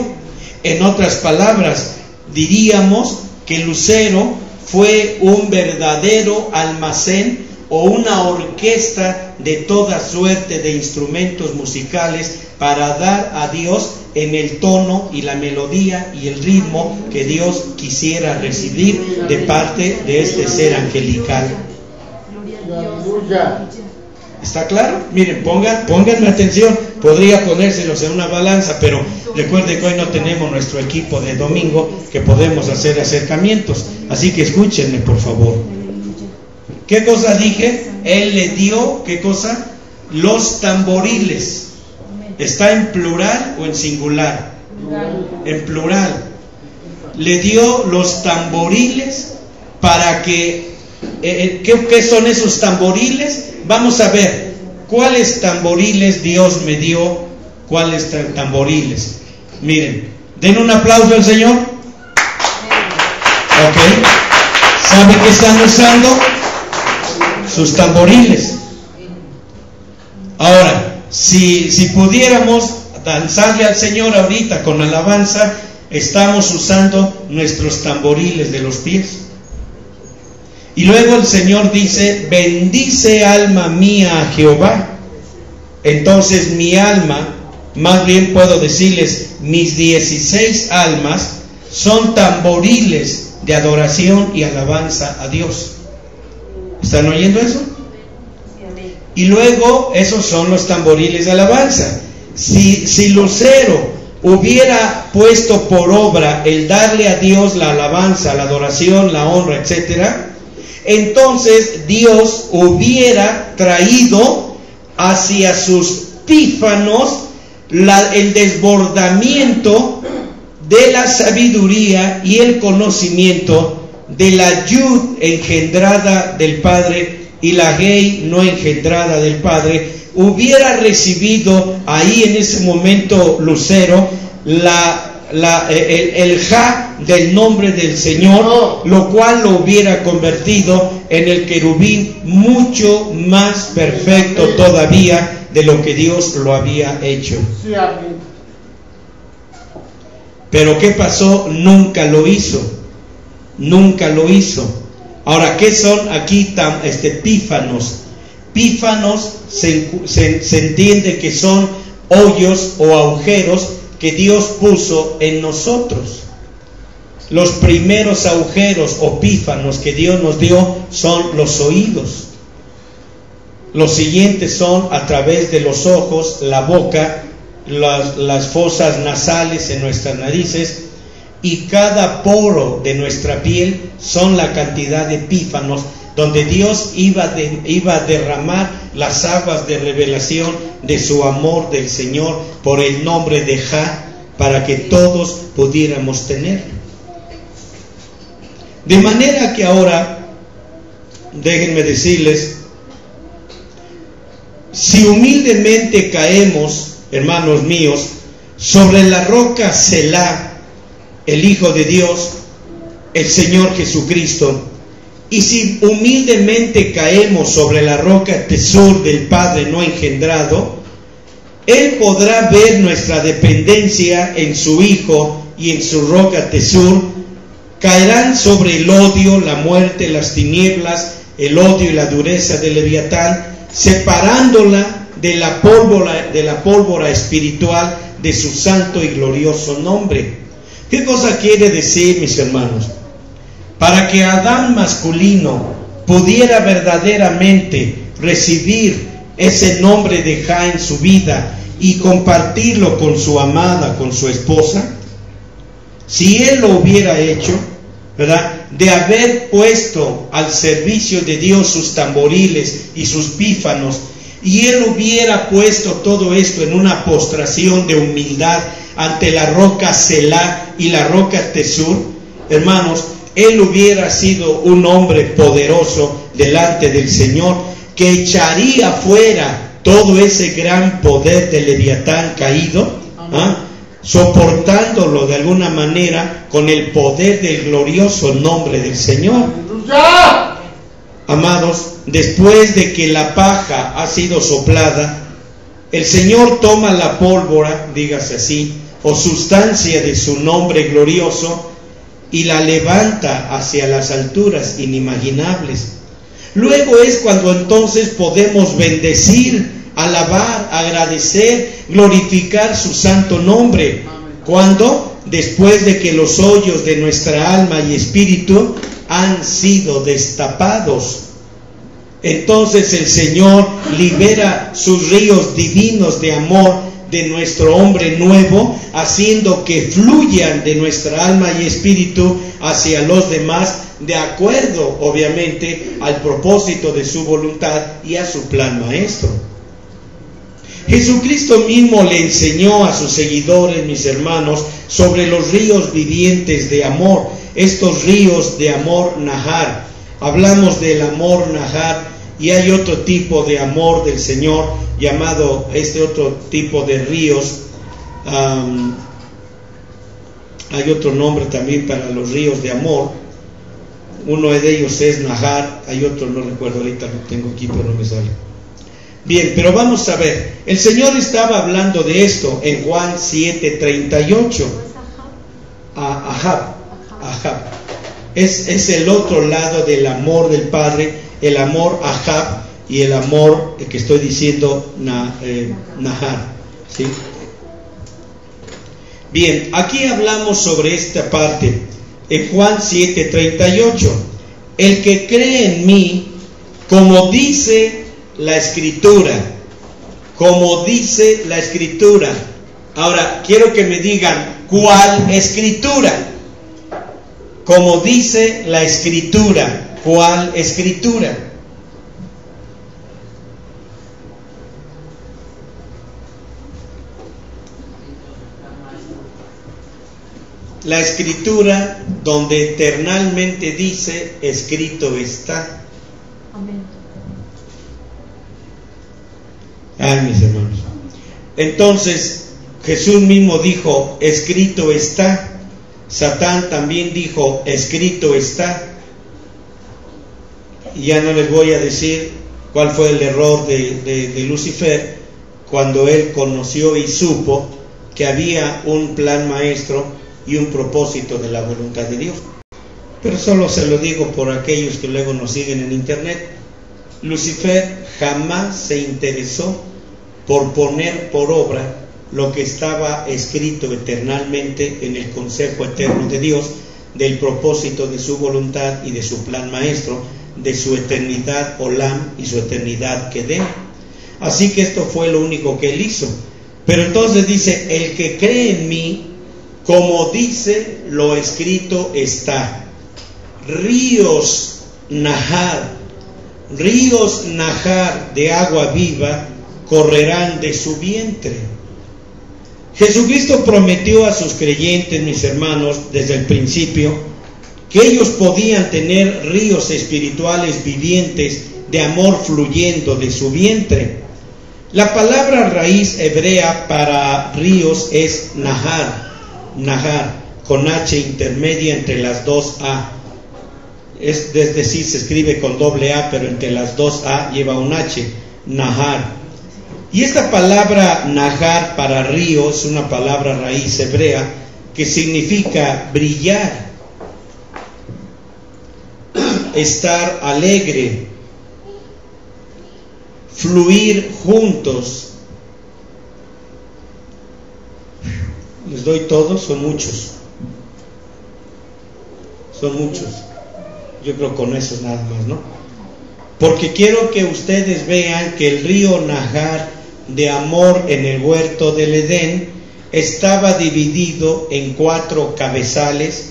En otras palabras, diríamos que Lucero fue un verdadero almacén o una orquesta de toda suerte de instrumentos musicales para dar a Dios en el tono y la melodía y el ritmo que Dios quisiera recibir de parte de este ser angelical. ¿Está claro? Miren, pónganme atención. Podría ponérselos en una balanza, pero recuerden que hoy no tenemos nuestro equipo de domingo que podemos hacer acercamientos. Así que escúchenme, por favor. ¿Qué cosa dije? Él le dio, ¿qué cosa? Los tamboriles. ¿Está en plural o en singular? En plural. Le dio los tamboriles para que... ¿qué son esos tamboriles? Vamos a ver, ¿cuáles tamboriles Dios me dio? ¿Cuáles tamboriles? Miren, den un aplauso al Señor. Ok. ¿Sabe qué están usando? Sus tamboriles. Ahora, si pudiéramos danzarle al Señor ahorita con alabanza, estamos usando nuestros tamboriles de los pies. Y luego el Señor dice: bendice alma mía a Jehová. Entonces mi alma, más bien puedo decirles, mis 16 almas son tamboriles de adoración y alabanza a Dios. ¿Están oyendo eso? Y luego esos son los tamboriles de alabanza. Si Lucero hubiera puesto por obra el darle a Dios la alabanza, la adoración, la honra, etcétera, entonces Dios hubiera traído hacia sus pífanos el desbordamiento de la sabiduría y el conocimiento de la Yud engendrada del Padre y la Hei no engendrada del Padre. Hubiera recibido ahí en ese momento Lucero el Ja del nombre del Señor, lo cual lo hubiera convertido en el querubín mucho más perfecto todavía de lo que Dios lo había hecho. Pero ¿qué pasó? Nunca lo hizo. Nunca lo hizo. Ahora, ¿qué son aquí pífanos? Pífanos se entiende que son hoyos o agujeros que Dios puso en nosotros. Los primeros agujeros o pífanos que Dios nos dio son los oídos. Los siguientes son a través de los ojos, la boca, las fosas nasales en nuestras narices, y cada poro de nuestra piel son la cantidad de pífanos donde Dios iba a derramar las aguas de revelación de su amor del Señor por el nombre de Ja, para que todos pudiéramos tener. De manera que ahora, déjenme decirles, si humildemente caemos, hermanos míos, sobre la roca Selah, el Hijo de Dios, el Señor Jesucristo, y si humildemente caemos sobre la roca Tesur del Padre no engendrado, Él podrá ver nuestra dependencia en su Hijo y en su roca Tesur. Caerán sobre el odio, la muerte, las tinieblas, el odio y la dureza de Leviatán, separándola de la pólvora espiritual de su santo y glorioso nombre. ¿Qué cosa quiere decir, mis hermanos? Para que Adán masculino pudiera verdaderamente recibir ese nombre de Ja en su vida y compartirlo con su amada, con su esposa, si él lo hubiera hecho, ¿verdad?, de haber puesto al servicio de Dios sus tamboriles y sus pífanos, y él hubiera puesto todo esto en una postración de humildad ante la roca Selah y la roca Tesur, hermanos, él hubiera sido un hombre poderoso delante del Señor, que echaría fuera todo ese gran poder de Leviatán caído, soportándolo de alguna manera con el poder del glorioso nombre del Señor. Amados, después de que la paja ha sido soplada, el Señor toma la pólvora, dígase así, o sustancia de su nombre glorioso, y la levanta hacia las alturas inimaginables. Luego es cuando entonces podemos bendecir, alabar, agradecer, glorificar su santo nombre. ¿Cuándo? Después de que los hoyos de nuestra alma y espíritu han sido destapados. Entonces el Señor libera sus ríos divinos de amor de nuestro hombre nuevo, haciendo que fluyan de nuestra alma y espíritu hacia los demás, de acuerdo obviamente al propósito de su voluntad y a su plan maestro. Jesucristo mismo le enseñó a sus seguidores, mis hermanos, sobre los ríos vivientes de amor, estos ríos de amor Nahar. Hablamos del amor Nahar, y hay otro tipo de amor del Señor llamado, este otro tipo de ríos, hay otro nombre también para los ríos de amor. Uno de ellos es Nahar, hay otro, no recuerdo ahorita, lo tengo aquí pero no me sale. Bien, pero vamos a ver, el Señor estaba hablando de esto en Juan 7:38. Ahab. Es el otro lado del amor del Padre, el amor Ahab y el amor que estoy diciendo Nahar, ¿sí? Bien, aquí hablamos sobre esta parte en Juan 7:38. El que cree en mí, como dice la Escritura, como dice la Escritura. Ahora, quiero que me digan, ¿cuál Escritura? Como dice la Escritura, ¿cuál Escritura? La Escritura donde eternalmente dice, escrito está. Amén. Ay, mis hermanos. Entonces, Jesús mismo dijo, escrito está. Satán también dijo, escrito está. Y ya no les voy a decir cuál fue el error de Lucifer cuando él conoció y supo que había un plan maestro y un propósito de la voluntad de Dios. Pero solo se lo digo por aquellos que luego nos siguen en internet. Lucifer jamás se interesó por poner por obra lo que estaba escrito eternalmente en el consejo eterno de Dios, del propósito de su voluntad y de su plan maestro, de su eternidad Olam y su eternidad Kedem. Así que esto fue lo único que él hizo. Pero entonces dice, el que cree en mí, como dice lo escrito está. Ríos Nahar de agua viva correrán de su vientre. Jesucristo prometió a sus creyentes, mis hermanos, desde el principio, que ellos podían tener ríos espirituales vivientes de amor fluyendo de su vientre. La palabra raíz hebrea para ríos es Nahar, con H intermedia entre las dos A. Es decir, se escribe con doble A, pero entre las dos A lleva un H, Nahar. Y esta palabra Nahar para río es una palabra raíz hebrea que significa brillar, estar alegre, fluir juntos. Les doy todos, son muchos. Yo creo con eso nada más, ¿no? Porque quiero que ustedes vean que el río Nahar de amor en el huerto del Edén estaba dividido en 4 cabezales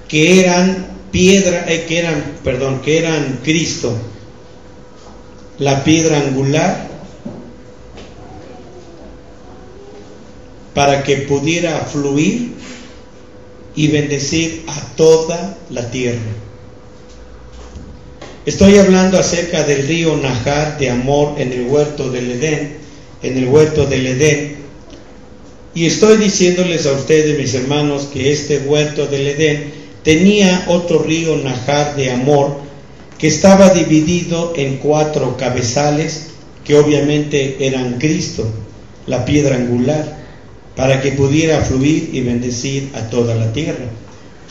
que eran Cristo, la piedra angular, para que pudiera fluir y bendecir a toda la tierra. Estoy hablando acerca del río Nahar de amor en el huerto del Edén, y estoy diciéndoles a ustedes, mis hermanos, que este huerto del Edén tenía otro río Nahar de amor que estaba dividido en 4 cabezales que obviamente eran Cristo, la piedra angular, para que pudiera fluir y bendecir a toda la tierra.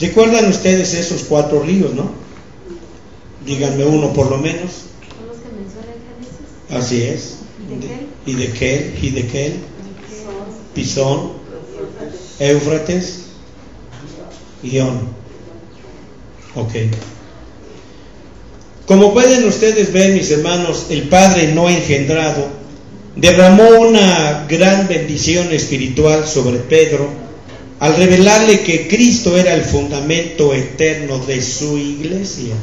¿Recuerdan ustedes esos 4 ríos, no? Díganme uno por lo menos. ¿Son los que menciona en Génesis? Así es. Hiddekel, Pisón, Éufrates, Gihón. Ok. Como pueden ustedes ver, mis hermanos, el Padre no engendrado derramó una gran bendición espiritual sobre Pedro al revelarle que Cristo era el fundamento eterno de su iglesia.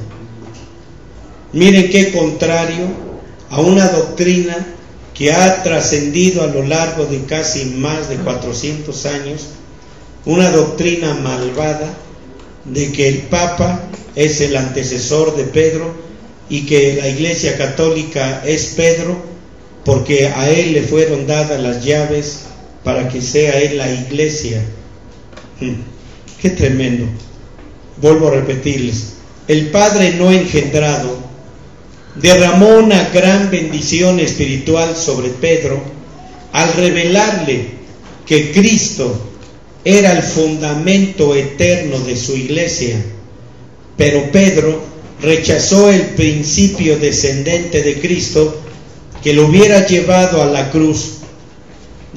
Miren qué contrario a una doctrina que ha trascendido a lo largo de casi más de 400 años, una doctrina malvada de que el Papa es el antecesor de Pedro y que la Iglesia Católica es Pedro porque a él le fueron dadas las llaves para que sea él la Iglesia. Qué tremendo. Vuelvo a repetirles, el Padre no engendrado derramó una gran bendición espiritual sobre Pedro al revelarle que Cristo era el fundamento eterno de su iglesia, pero Pedro rechazó el principio descendente de Cristo que lo hubiera llevado a la cruz.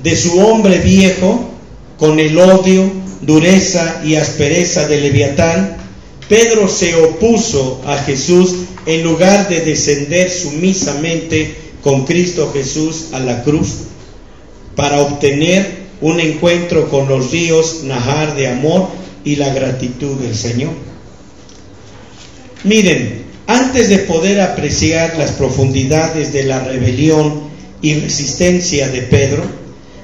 De su hombre viejo, con el odio, dureza y aspereza de Leviatán, Pedro se opuso a Jesús en lugar de descender sumisamente con Cristo Jesús a la cruz para obtener un encuentro con los ríos Nahar de amor y la gratitud del Señor. Miren, antes de poder apreciar las profundidades de la rebelión y resistencia de Pedro,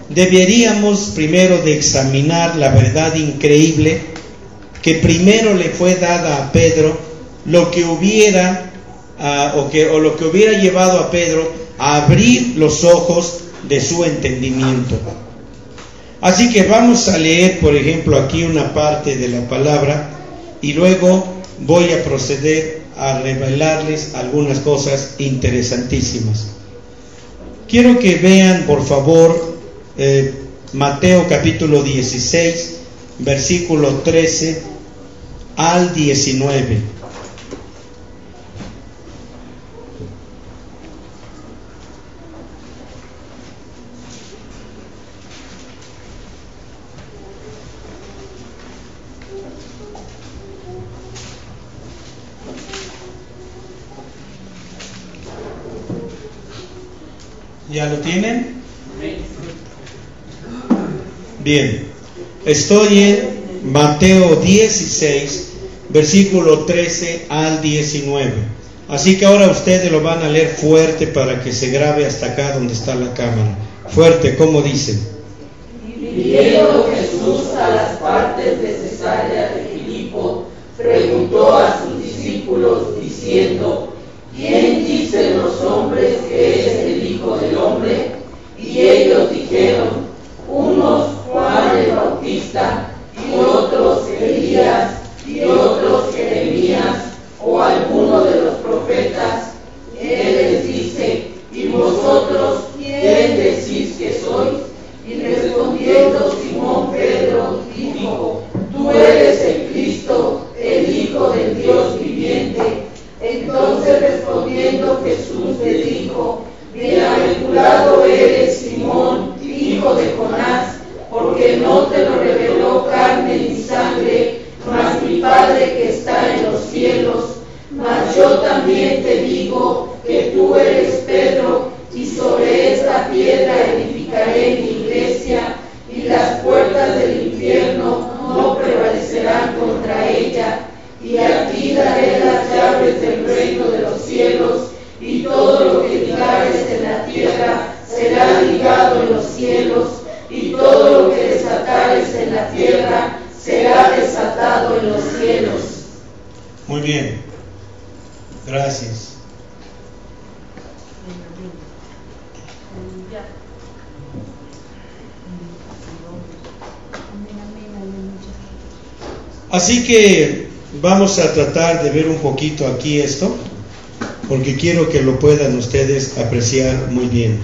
deberíamos primero de examinar la verdad increíble que primero le fue dada a Pedro, lo que hubiera llevado a Pedro a abrir los ojos de su entendimiento. Así que vamos a leer, por ejemplo, aquí una parte de la palabra y luego voy a proceder a revelarles algunas cosas interesantísimas. Quiero que vean, por favor, Mateo capítulo 16, versículo 13 al 19. ¿Ya lo tienen? Bien, estoy en Mateo 16, versículo 13 al 19. Así que ahora ustedes lo van a leer fuerte para que se grabe hasta acá donde está la cámara. Fuerte, ¿cómo dice? Viniendo Jesús a las partes de Cesarea de Filipo, preguntó a sus discípulos diciendo: ¿quién dicen los hombres que es el Hijo del Hombre? Y ellos dijeron: unos Juan el Bautista, y otros Elías, y otros Jeremías, o alguno de los profetas. Él les dice: ¿y vosotros quién decís que sois? Y respondiendo Simón Pedro dijo: tú eres el Cristo, el Hijo del Dios viviente. Entonces respondiendo Jesús le dijo: bienaventurado eres, Simón, hijo de Jonás, porque no te lo reveló carne ni sangre, mas mi Padre que está en los cielos. Mas yo también te digo que tú eres Pedro, y sobre esta piedra edificaré mi iglesia, y las puertas del infierno no prevalecerán contra ella. Y a ti daré las llaves del reino de los cielos, y todo lo que ligares en la tierra será ligado en los cielos, y todo lo que desatares en la tierra será desatado en los cielos. Muy bien, gracias. Así que vamos a tratar de ver un poquito aquí esto, porque quiero que lo puedan ustedes apreciar muy bien.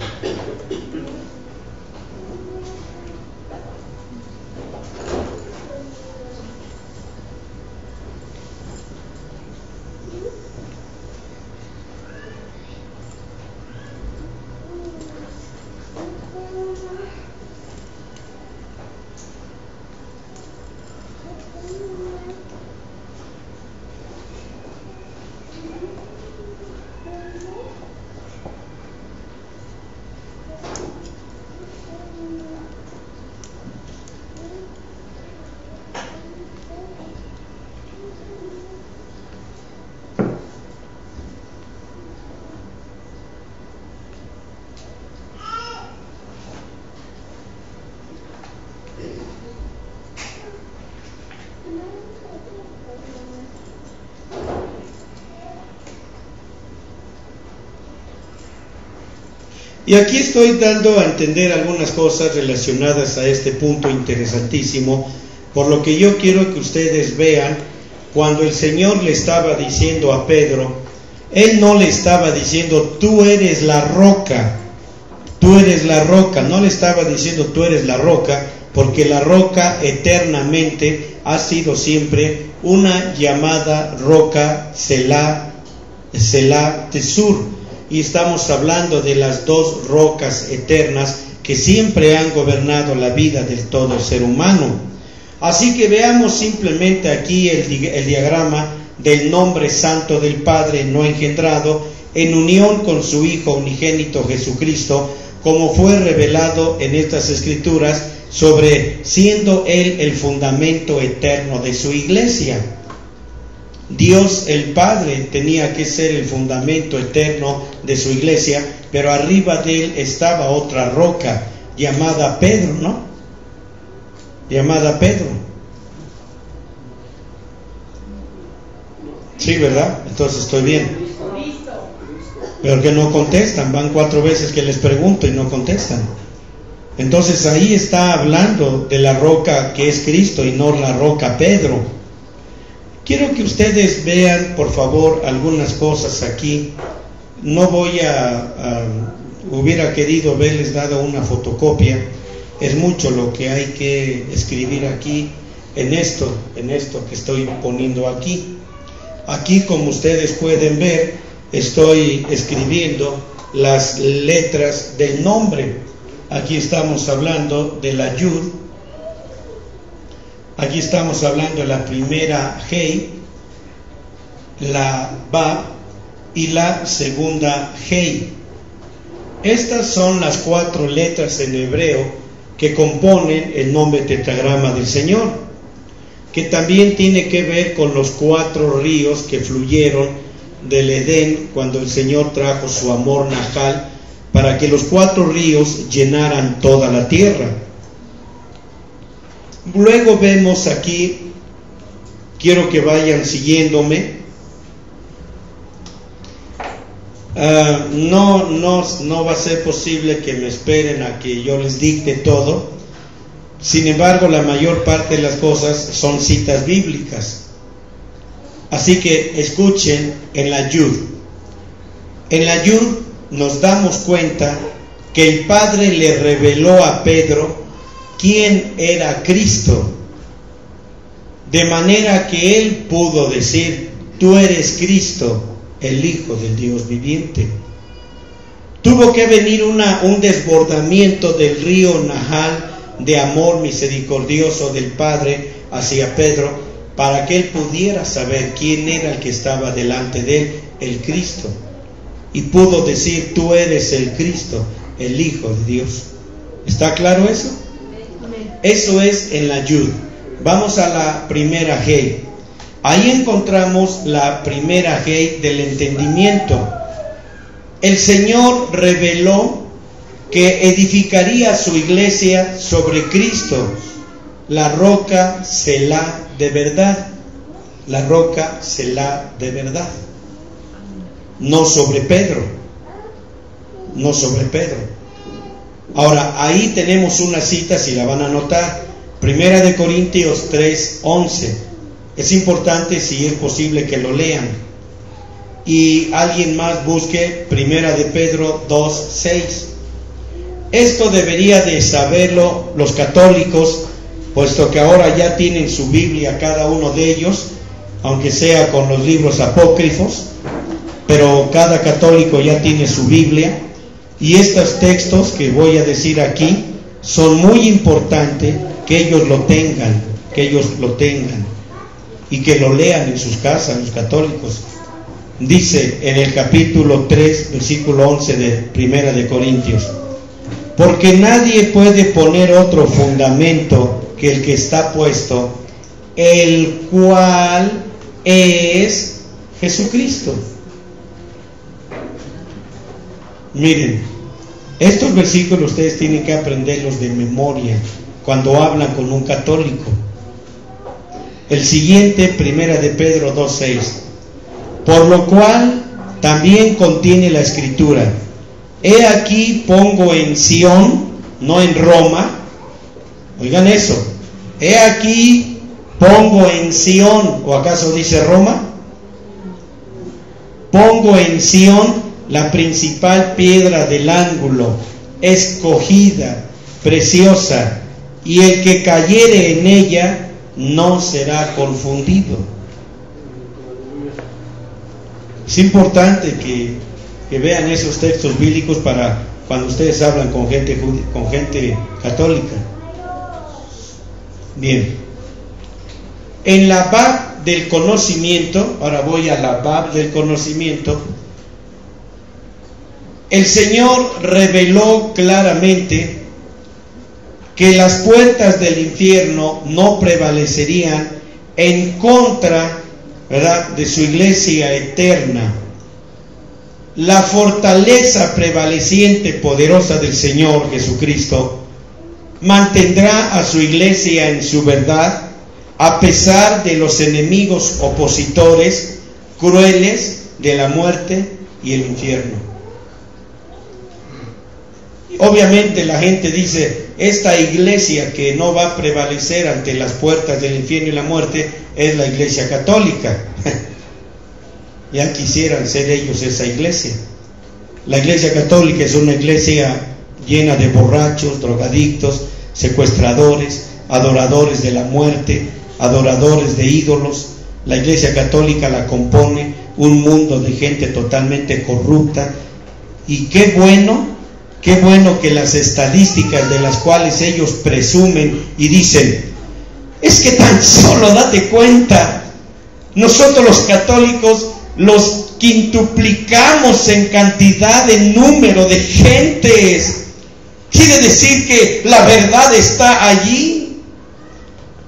Y aquí estoy dando a entender algunas cosas relacionadas a este punto interesantísimo, por lo que yo quiero que ustedes vean, cuando el Señor le estaba diciendo a Pedro, Él no le estaba diciendo, tú eres la roca, no le estaba diciendo, tú eres la roca, porque la roca eternamente ha sido siempre una llamada roca Selah Tesur, y estamos hablando de las dos rocas eternas que siempre han gobernado la vida del todo ser humano. Así que veamos simplemente aquí el diagrama del nombre santo del Padre no engendrado en unión con su Hijo unigénito Jesucristo, como fue revelado en estas escrituras, sobre siendo Él el fundamento eterno de su iglesia. Dios el Padre tenía que ser el fundamento eterno de su iglesia, pero arriba de Él estaba otra roca llamada Pedro, ¿no? Llamada Pedro. Sí, ¿verdad? Entonces estoy bien. Pero que no contestan, van 4 veces que les pregunto y no contestan. Entonces ahí está hablando de la roca que es Cristo y no la roca Pedro. Quiero que ustedes vean, por favor, algunas cosas aquí. No voy hubiera querido haberles dado una fotocopia. Es mucho lo que hay que escribir aquí en esto que estoy poniendo aquí. Aquí, como ustedes pueden ver, estoy escribiendo las letras del nombre. Aquí estamos hablando de la Yud, aquí estamos hablando de la primera Hei, la Bab y la segunda Hei. Estas son las 4 letras en hebreo que componen el nombre tetragrama del Señor, que también tiene que ver con los 4 ríos que fluyeron del Edén cuando el Señor trajo su amor Nahal, para que los 4 ríos llenaran toda la tierra. Luego vemos aquí, quiero que vayan siguiéndome. No va a ser posible que me esperen a que yo les dicte todo. Sin embargo, la mayor parte de las cosas son citas bíblicas. Así que escuchen en la Yud. En la Yud nos damos cuenta que el Padre le reveló a Pedro quién era Cristo, de manera que él pudo decir: tú eres Cristo, el Hijo del Dios viviente. Tuvo que venir un desbordamiento del río Nahal de amor misericordioso del Padre hacia Pedro, para que él pudiera saber quién era el que estaba delante de él, el Cristo. Y pudo decir: tú eres el Cristo, el Hijo de Dios. ¿Está claro eso? Eso es en la Yud. Vamos a la primera Hei. Ahí encontramos la primera Hei del entendimiento. El Señor reveló que edificaría su iglesia sobre Cristo, la roca Selah de verdad. La roca Selah de verdad. No sobre Pedro. No sobre Pedro. Ahora, ahí tenemos una cita, si la van a notar, 1 Corintios 3:11. Es importante, si es posible, que lo lean. Y alguien más busque 1 Pedro 2:6. Esto debería de saberlo los católicos, puesto que ahora ya tienen su Biblia cada uno de ellos, aunque sea con los libros apócrifos, pero cada católico ya tiene su Biblia. Y estos textos que voy a decir aquí son muy importantes que ellos lo tengan, y que lo lean en sus casas, los católicos. Dice en el capítulo 3, versículo 11 de 1 Corintios: porque nadie puede poner otro fundamento que el que está puesto, el cual es Jesucristo. Miren, estos versículos ustedes tienen que aprenderlos de memoria cuando hablan con un católico. El siguiente, 1 Pedro 2:6. Por lo cual también contiene la escritura: he aquí pongo en Sión, no en Roma. Oigan eso. He aquí pongo en Sión, ¿o acaso dice Roma? Pongo en Sión la principal piedra del ángulo, escogida, preciosa, y el que cayere en ella no será confundido. Es importante que vean esos textos bíblicos para cuando ustedes hablan con gente católica. Bien. En la bab del conocimiento, ahora voy a la bab del conocimiento, el Señor reveló claramente que las puertas del infierno no prevalecerían en contra, ¿verdad?, de su iglesia eterna. La fortaleza prevaleciente, poderosa del Señor Jesucristo mantendrá a su iglesia en su verdad a pesar de los enemigos opositores crueles de la muerte y el infierno. Obviamente la gente dice, esta iglesia que no va a prevalecer ante las puertas del infierno y la muerte es la iglesia católica. Ya quisieran ser ellos esa iglesia. La iglesia católica es una iglesia llena de borrachos, drogadictos, secuestradores, adoradores de la muerte, adoradores de ídolos. La iglesia católica la compone un mundo de gente totalmente corrupta. Y qué bueno que las estadísticas de las cuales ellos presumen y dicen, es que tan solo date cuenta, nosotros los católicos los quintuplicamos en cantidad, en número de gentes. Quiere decir que la verdad está allí.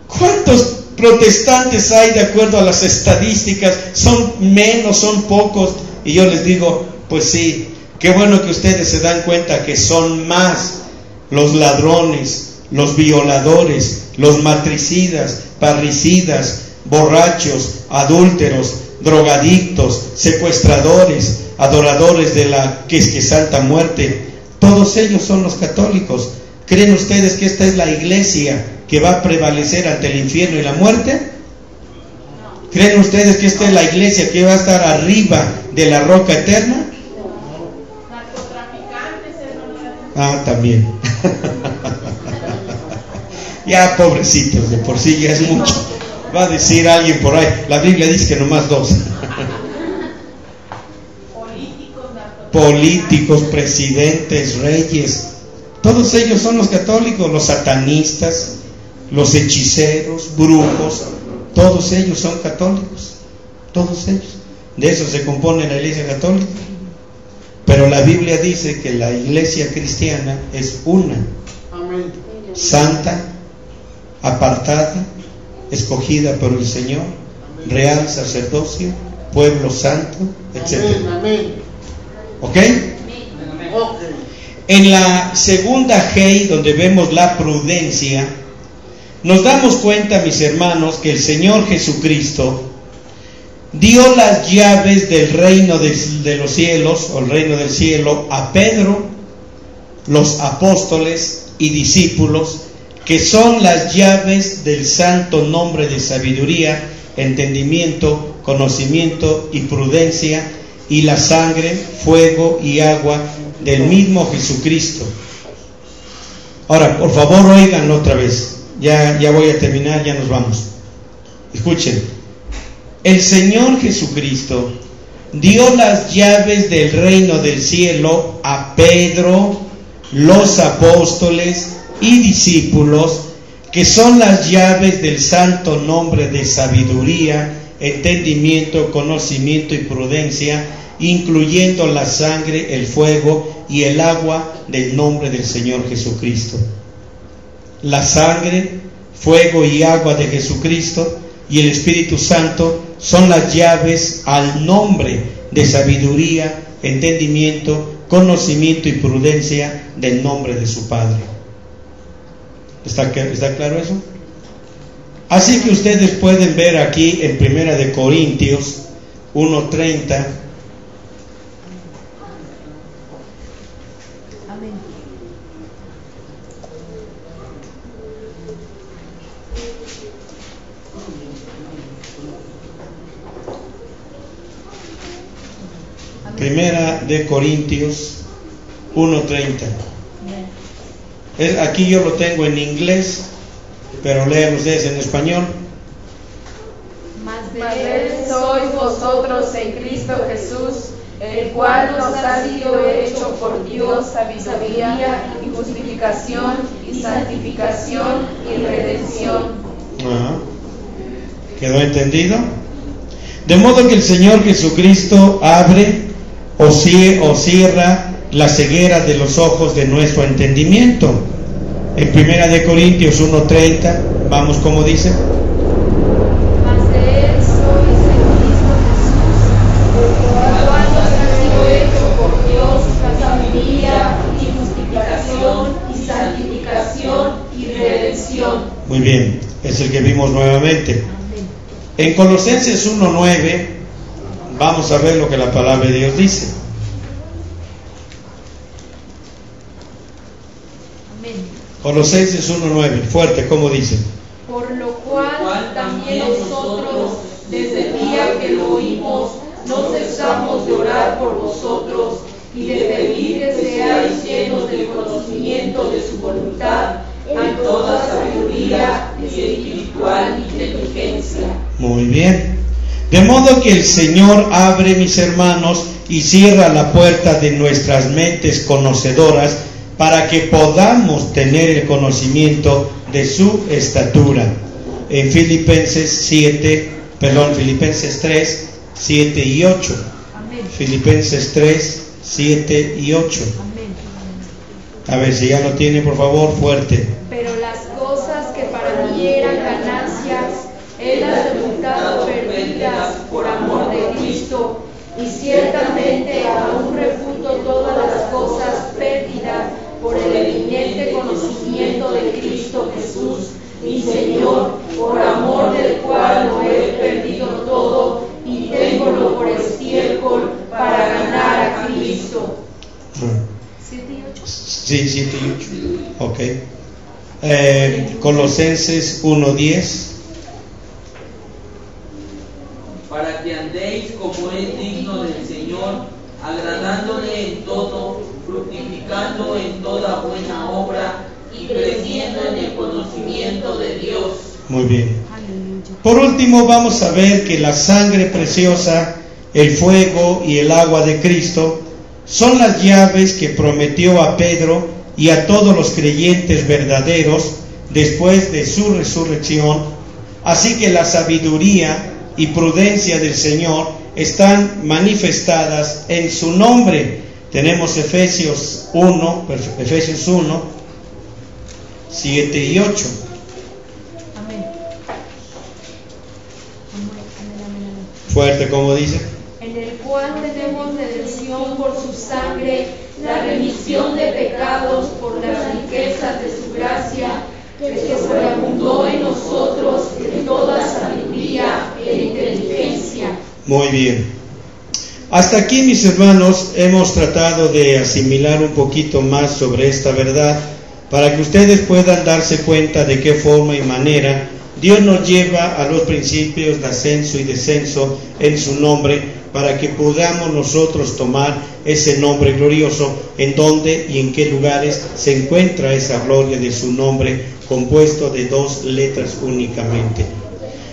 ¿Cuántos protestantes hay de acuerdo a las estadísticas? ¿Son menos, son pocos? Y yo les digo, pues sí, qué bueno que ustedes se dan cuenta que son más los ladrones, los violadores, los matricidas, parricidas, borrachos, adúlteros, drogadictos, secuestradores, adoradores de la que santa muerte. Todos ellos son los católicos. ¿Creen ustedes que esta es la iglesia que va a prevalecer ante el infierno y la muerte? ¿Creen ustedes que esta es la iglesia que va a estar arriba de la roca eterna? Ah, también. Ya, pobrecitos, de por sí ya es mucho. Va a decir alguien por ahí, la Biblia dice que nomás 2. Políticos, presidentes, reyes, todos ellos son los católicos, los satanistas, los hechiceros, brujos, todos ellos son católicos, todos ellos. De eso se compone la iglesia católica. Pero la Biblia dice que la iglesia cristiana es una, santa, apartada, escogida por el Señor, real sacerdocio, pueblo santo, etc. ¿Ok? En la segunda G, donde vemos la prudencia, nos damos cuenta, mis hermanos, que el Señor Jesucristo dio las llaves del reino de los cielos, o el reino del cielo, a Pedro, los apóstoles y discípulos, que son las llaves del santo nombre de sabiduría, entendimiento, conocimiento y prudencia, y la sangre, fuego y agua del mismo Jesucristo. Ahora, por favor, oigan otra vez. Ya voy a terminar, ya nos vamos. Escuchen. El Señor Jesucristo dio las llaves del reino del cielo a Pedro, los apóstoles y discípulos, que son las llaves del santo nombre de sabiduría, entendimiento, conocimiento y prudencia, incluyendo la sangre, el fuego y el agua del nombre del Señor Jesucristo. La sangre, fuego y agua de Jesucristo y el Espíritu Santo son las llaves al nombre de sabiduría, entendimiento, conocimiento y prudencia del nombre de su Padre. ¿Está claro eso? Así que ustedes pueden ver aquí en 1 Corintios 1:30. Amén. Primera de Corintios 1:30. Aquí yo lo tengo en inglés, pero lean ustedes en español. Más Mas de él sois vosotros en Cristo Jesús, el cual nos ha sido hecho por Dios sabiduría y justificación y santificación y redención. Ajá. ¿Quedó entendido? De modo que el Señor Jesucristo abre o cierra la ceguera de los ojos de nuestro entendimiento. En 1 Corintios 1:30, vamos como dice. Mas de él sois en Cristo Jesús, El cual nos ha sido hecho por Dios sabiduría y justificación y santificación y redención. Muy bien, es el que vimos nuevamente. En Colosenses 1:9 vamos a ver lo que la palabra de Dios dice. amén. Colosenses 1:9, fuerte, ¿cómo dice? Por lo cual también nosotros, desde el día que lo oímos, no cesamos de orar por vosotros y de pedir que seáis llenos del conocimiento de su voluntad en toda sabiduría y espiritual inteligencia. Muy bien. De modo que el Señor abre, mis hermanos, y cierra la puerta de nuestras mentes conocedoras para que podamos tener el conocimiento de su estatura. En Filipenses 3, 7 y 8. Amén. Filipenses 3, 7 y 8. Amén. A ver si ya lo tiene, por favor, fuerte. Pero las cosas que para mí eran ganancias, él las he reputado perdidas por amor de Cristo, y ciertamente aún reputo todas las cosas perdidas por el eminente conocimiento de Cristo Jesús, mi Señor, por amor del cual lo he perdido todo y téngolo por estiércol para ganar a Cristo. 7 y 8. Sí, 7 y 8. Ok. Colosenses 1:10. Para que andéis como es digno del Señor, agradándole en todo, fructificando en toda buena obra y creciendo en el conocimiento de Dios. Muy bien. Aleluya. Por último, vamos a ver que la sangre preciosa, el fuego y el agua de Cristo son las llaves que prometió a Pedro y a todos los creyentes verdaderos después de su resurrección. Así que la sabiduría y prudencia del Señor están manifestadas en su nombre. Tenemos Efesios 1, 7 y 8. Amén. Amén. Fuerte, como dice. En el cual tenemos redención por su sangre, la remisión de pecados por las riquezas de su gracia, que sobreabundó en nosotros en toda sabiduría e inteligencia. Muy bien. Hasta aquí, mis hermanos, hemos tratado de asimilar un poquito más sobre esta verdad para que ustedes puedan darse cuenta de qué forma y manera Dios nos lleva a los principios de ascenso y descenso en su nombre, para que podamos nosotros tomar ese nombre glorioso, en dónde y en qué lugares se encuentra esa gloria de su nombre, compuesto de 2 letras únicamente.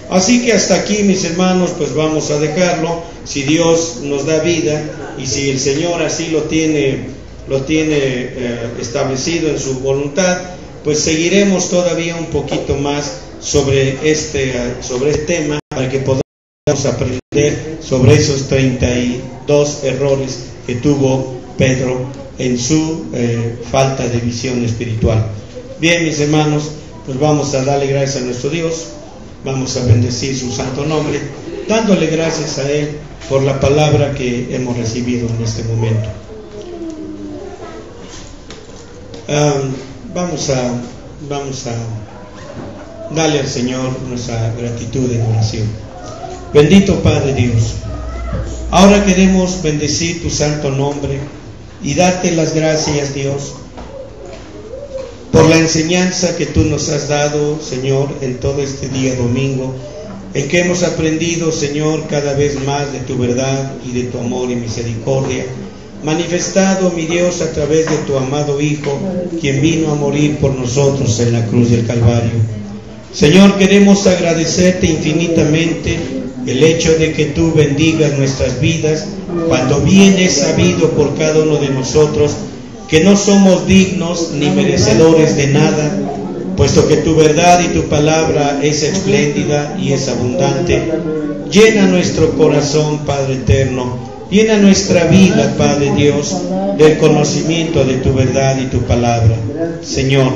Así que hasta aquí, mis hermanos, pues vamos a dejarlo. Si Dios nos da vida y si el Señor así lo tiene establecido en su voluntad, pues seguiremos todavía un poquito más sobre este tema, para que podamos aprender sobre esos 32 errores que tuvo Pedro en su falta de visión espiritual. Bien, mis hermanos, pues vamos a darle gracias a nuestro Dios, vamos a bendecir su santo nombre, dándole gracias a Él por la palabra que hemos recibido en este momento. Vamos a darle al Señor nuestra gratitud en oración. Bendito Padre Dios, ahora queremos bendecir tu santo nombre y darte las gracias, Dios, por la enseñanza que tú nos has dado, Señor, en todo este día domingo, en que hemos aprendido, Señor, cada vez más de tu verdad y de tu amor y misericordia. manifestado, mi Dios, a través de tu amado Hijo, quien vino a morir por nosotros en la cruz del Calvario. Señor, queremos agradecerte infinitamente el hecho de que tú bendigas nuestras vidas, cuando bien es sabido por cada uno de nosotros que no somos dignos ni merecedores de nada, puesto que tu verdad y tu palabra es espléndida y es abundante. Llena nuestro corazón, Padre eterno, llena nuestra vida, Padre Dios, del conocimiento de tu verdad y tu palabra. Señor,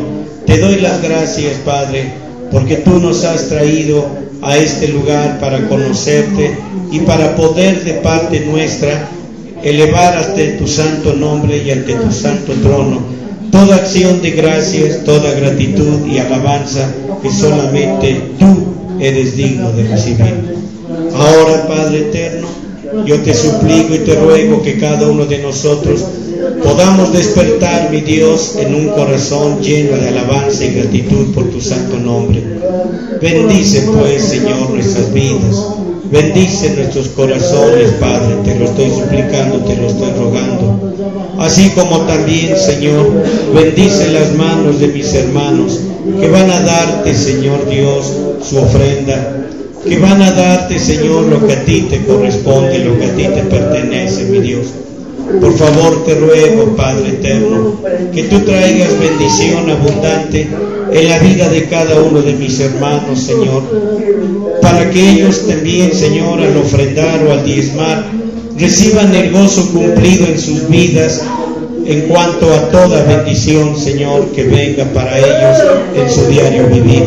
te doy las gracias, Padre, porque tú nos has traído a este lugar para conocerte y para poder de parte nuestra elevar ante tu santo nombre y ante tu santo trono toda acción de gracias, toda gratitud y alabanza que solamente tú eres digno de recibir. Ahora, Padre eterno, yo te suplico y te ruego que cada uno de nosotros podamos despertar, mi Dios, en un corazón lleno de alabanza y gratitud por tu santo nombre. Bendice, pues, Señor, nuestras vidas. Bendice nuestros corazones, Padre, te lo estoy suplicando, te lo estoy rogando. Así como también, Señor, bendice las manos de mis hermanos que van a darte, Señor Dios, su ofrenda, que van a darte, Señor, lo que a ti te corresponde, lo que a ti te pertenece, mi Dios. Por favor, te ruego, Padre eterno, que tú traigas bendición abundante en la vida de cada uno de mis hermanos, Señor, para que ellos también, Señor, al ofrendar o al diezmar, reciban el gozo cumplido en sus vidas en cuanto a toda bendición, Señor, que venga para ellos en su diario vivir.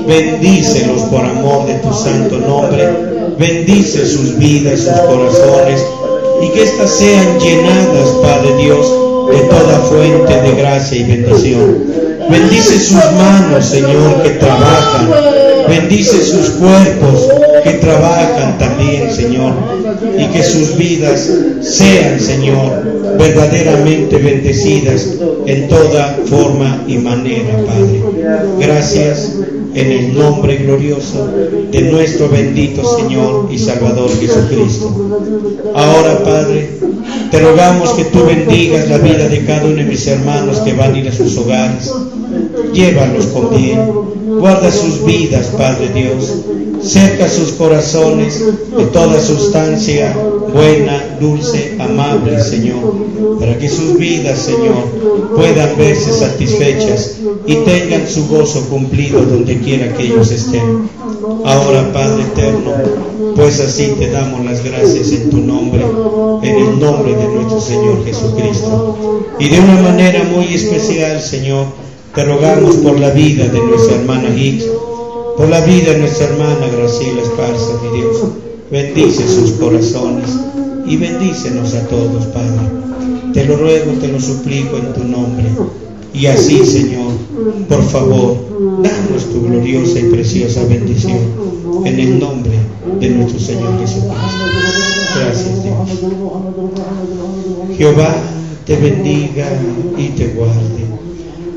Bendícelos por amor de tu santo nombre, bendice sus vidas, sus corazones, y que éstas sean llenadas, Padre Dios, de toda fuente de gracia y bendición. Bendice sus manos, Señor, que trabajan. Bendice sus cuerpos que trabajan también, Señor. Y que sus vidas sean, Señor, verdaderamente bendecidas en toda forma y manera, Padre. Gracias en el nombre glorioso de nuestro bendito Señor y Salvador Jesucristo. Ahora, Padre, te rogamos que tú bendigas la vida de cada uno de mis hermanos que van a ir a sus hogares. Llévalos con bien, guarda sus vidas, Padre Dios, cerca sus corazones de toda sustancia buena, dulce, amable, Señor, para que sus vidas, Señor, puedan verse satisfechas y tengan su gozo cumplido donde quiera que ellos estén. Ahora, Padre eterno, pues así te damos las gracias en tu nombre, en el nombre de nuestro Señor Jesucristo. Y de una manera muy especial, Señor, te rogamos por la vida de nuestra hermana Hicks, por la vida de nuestra hermana Graciela Esparza, mi Dios. Bendice sus corazones y bendícenos a todos, Padre. Te lo ruego, te lo suplico en tu nombre. Y así, Señor, por favor, danos tu gloriosa y preciosa bendición en el nombre de nuestro Señor Jesucristo. Gracias, Dios. Jehová te bendiga y te guarde.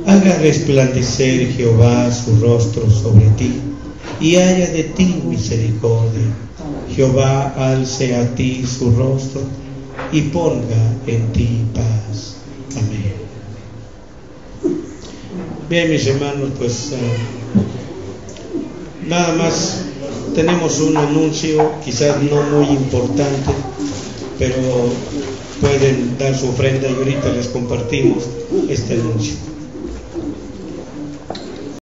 Haga resplandecer Jehová su rostro sobre ti y haya de ti misericordia. Jehová alce a ti su rostro y ponga en ti paz. Amén. Bien, mis hermanos, pues nada más tenemos un anuncio, quizás no muy importante, pero pueden dar su ofrenda y ahorita les compartimos este anuncio.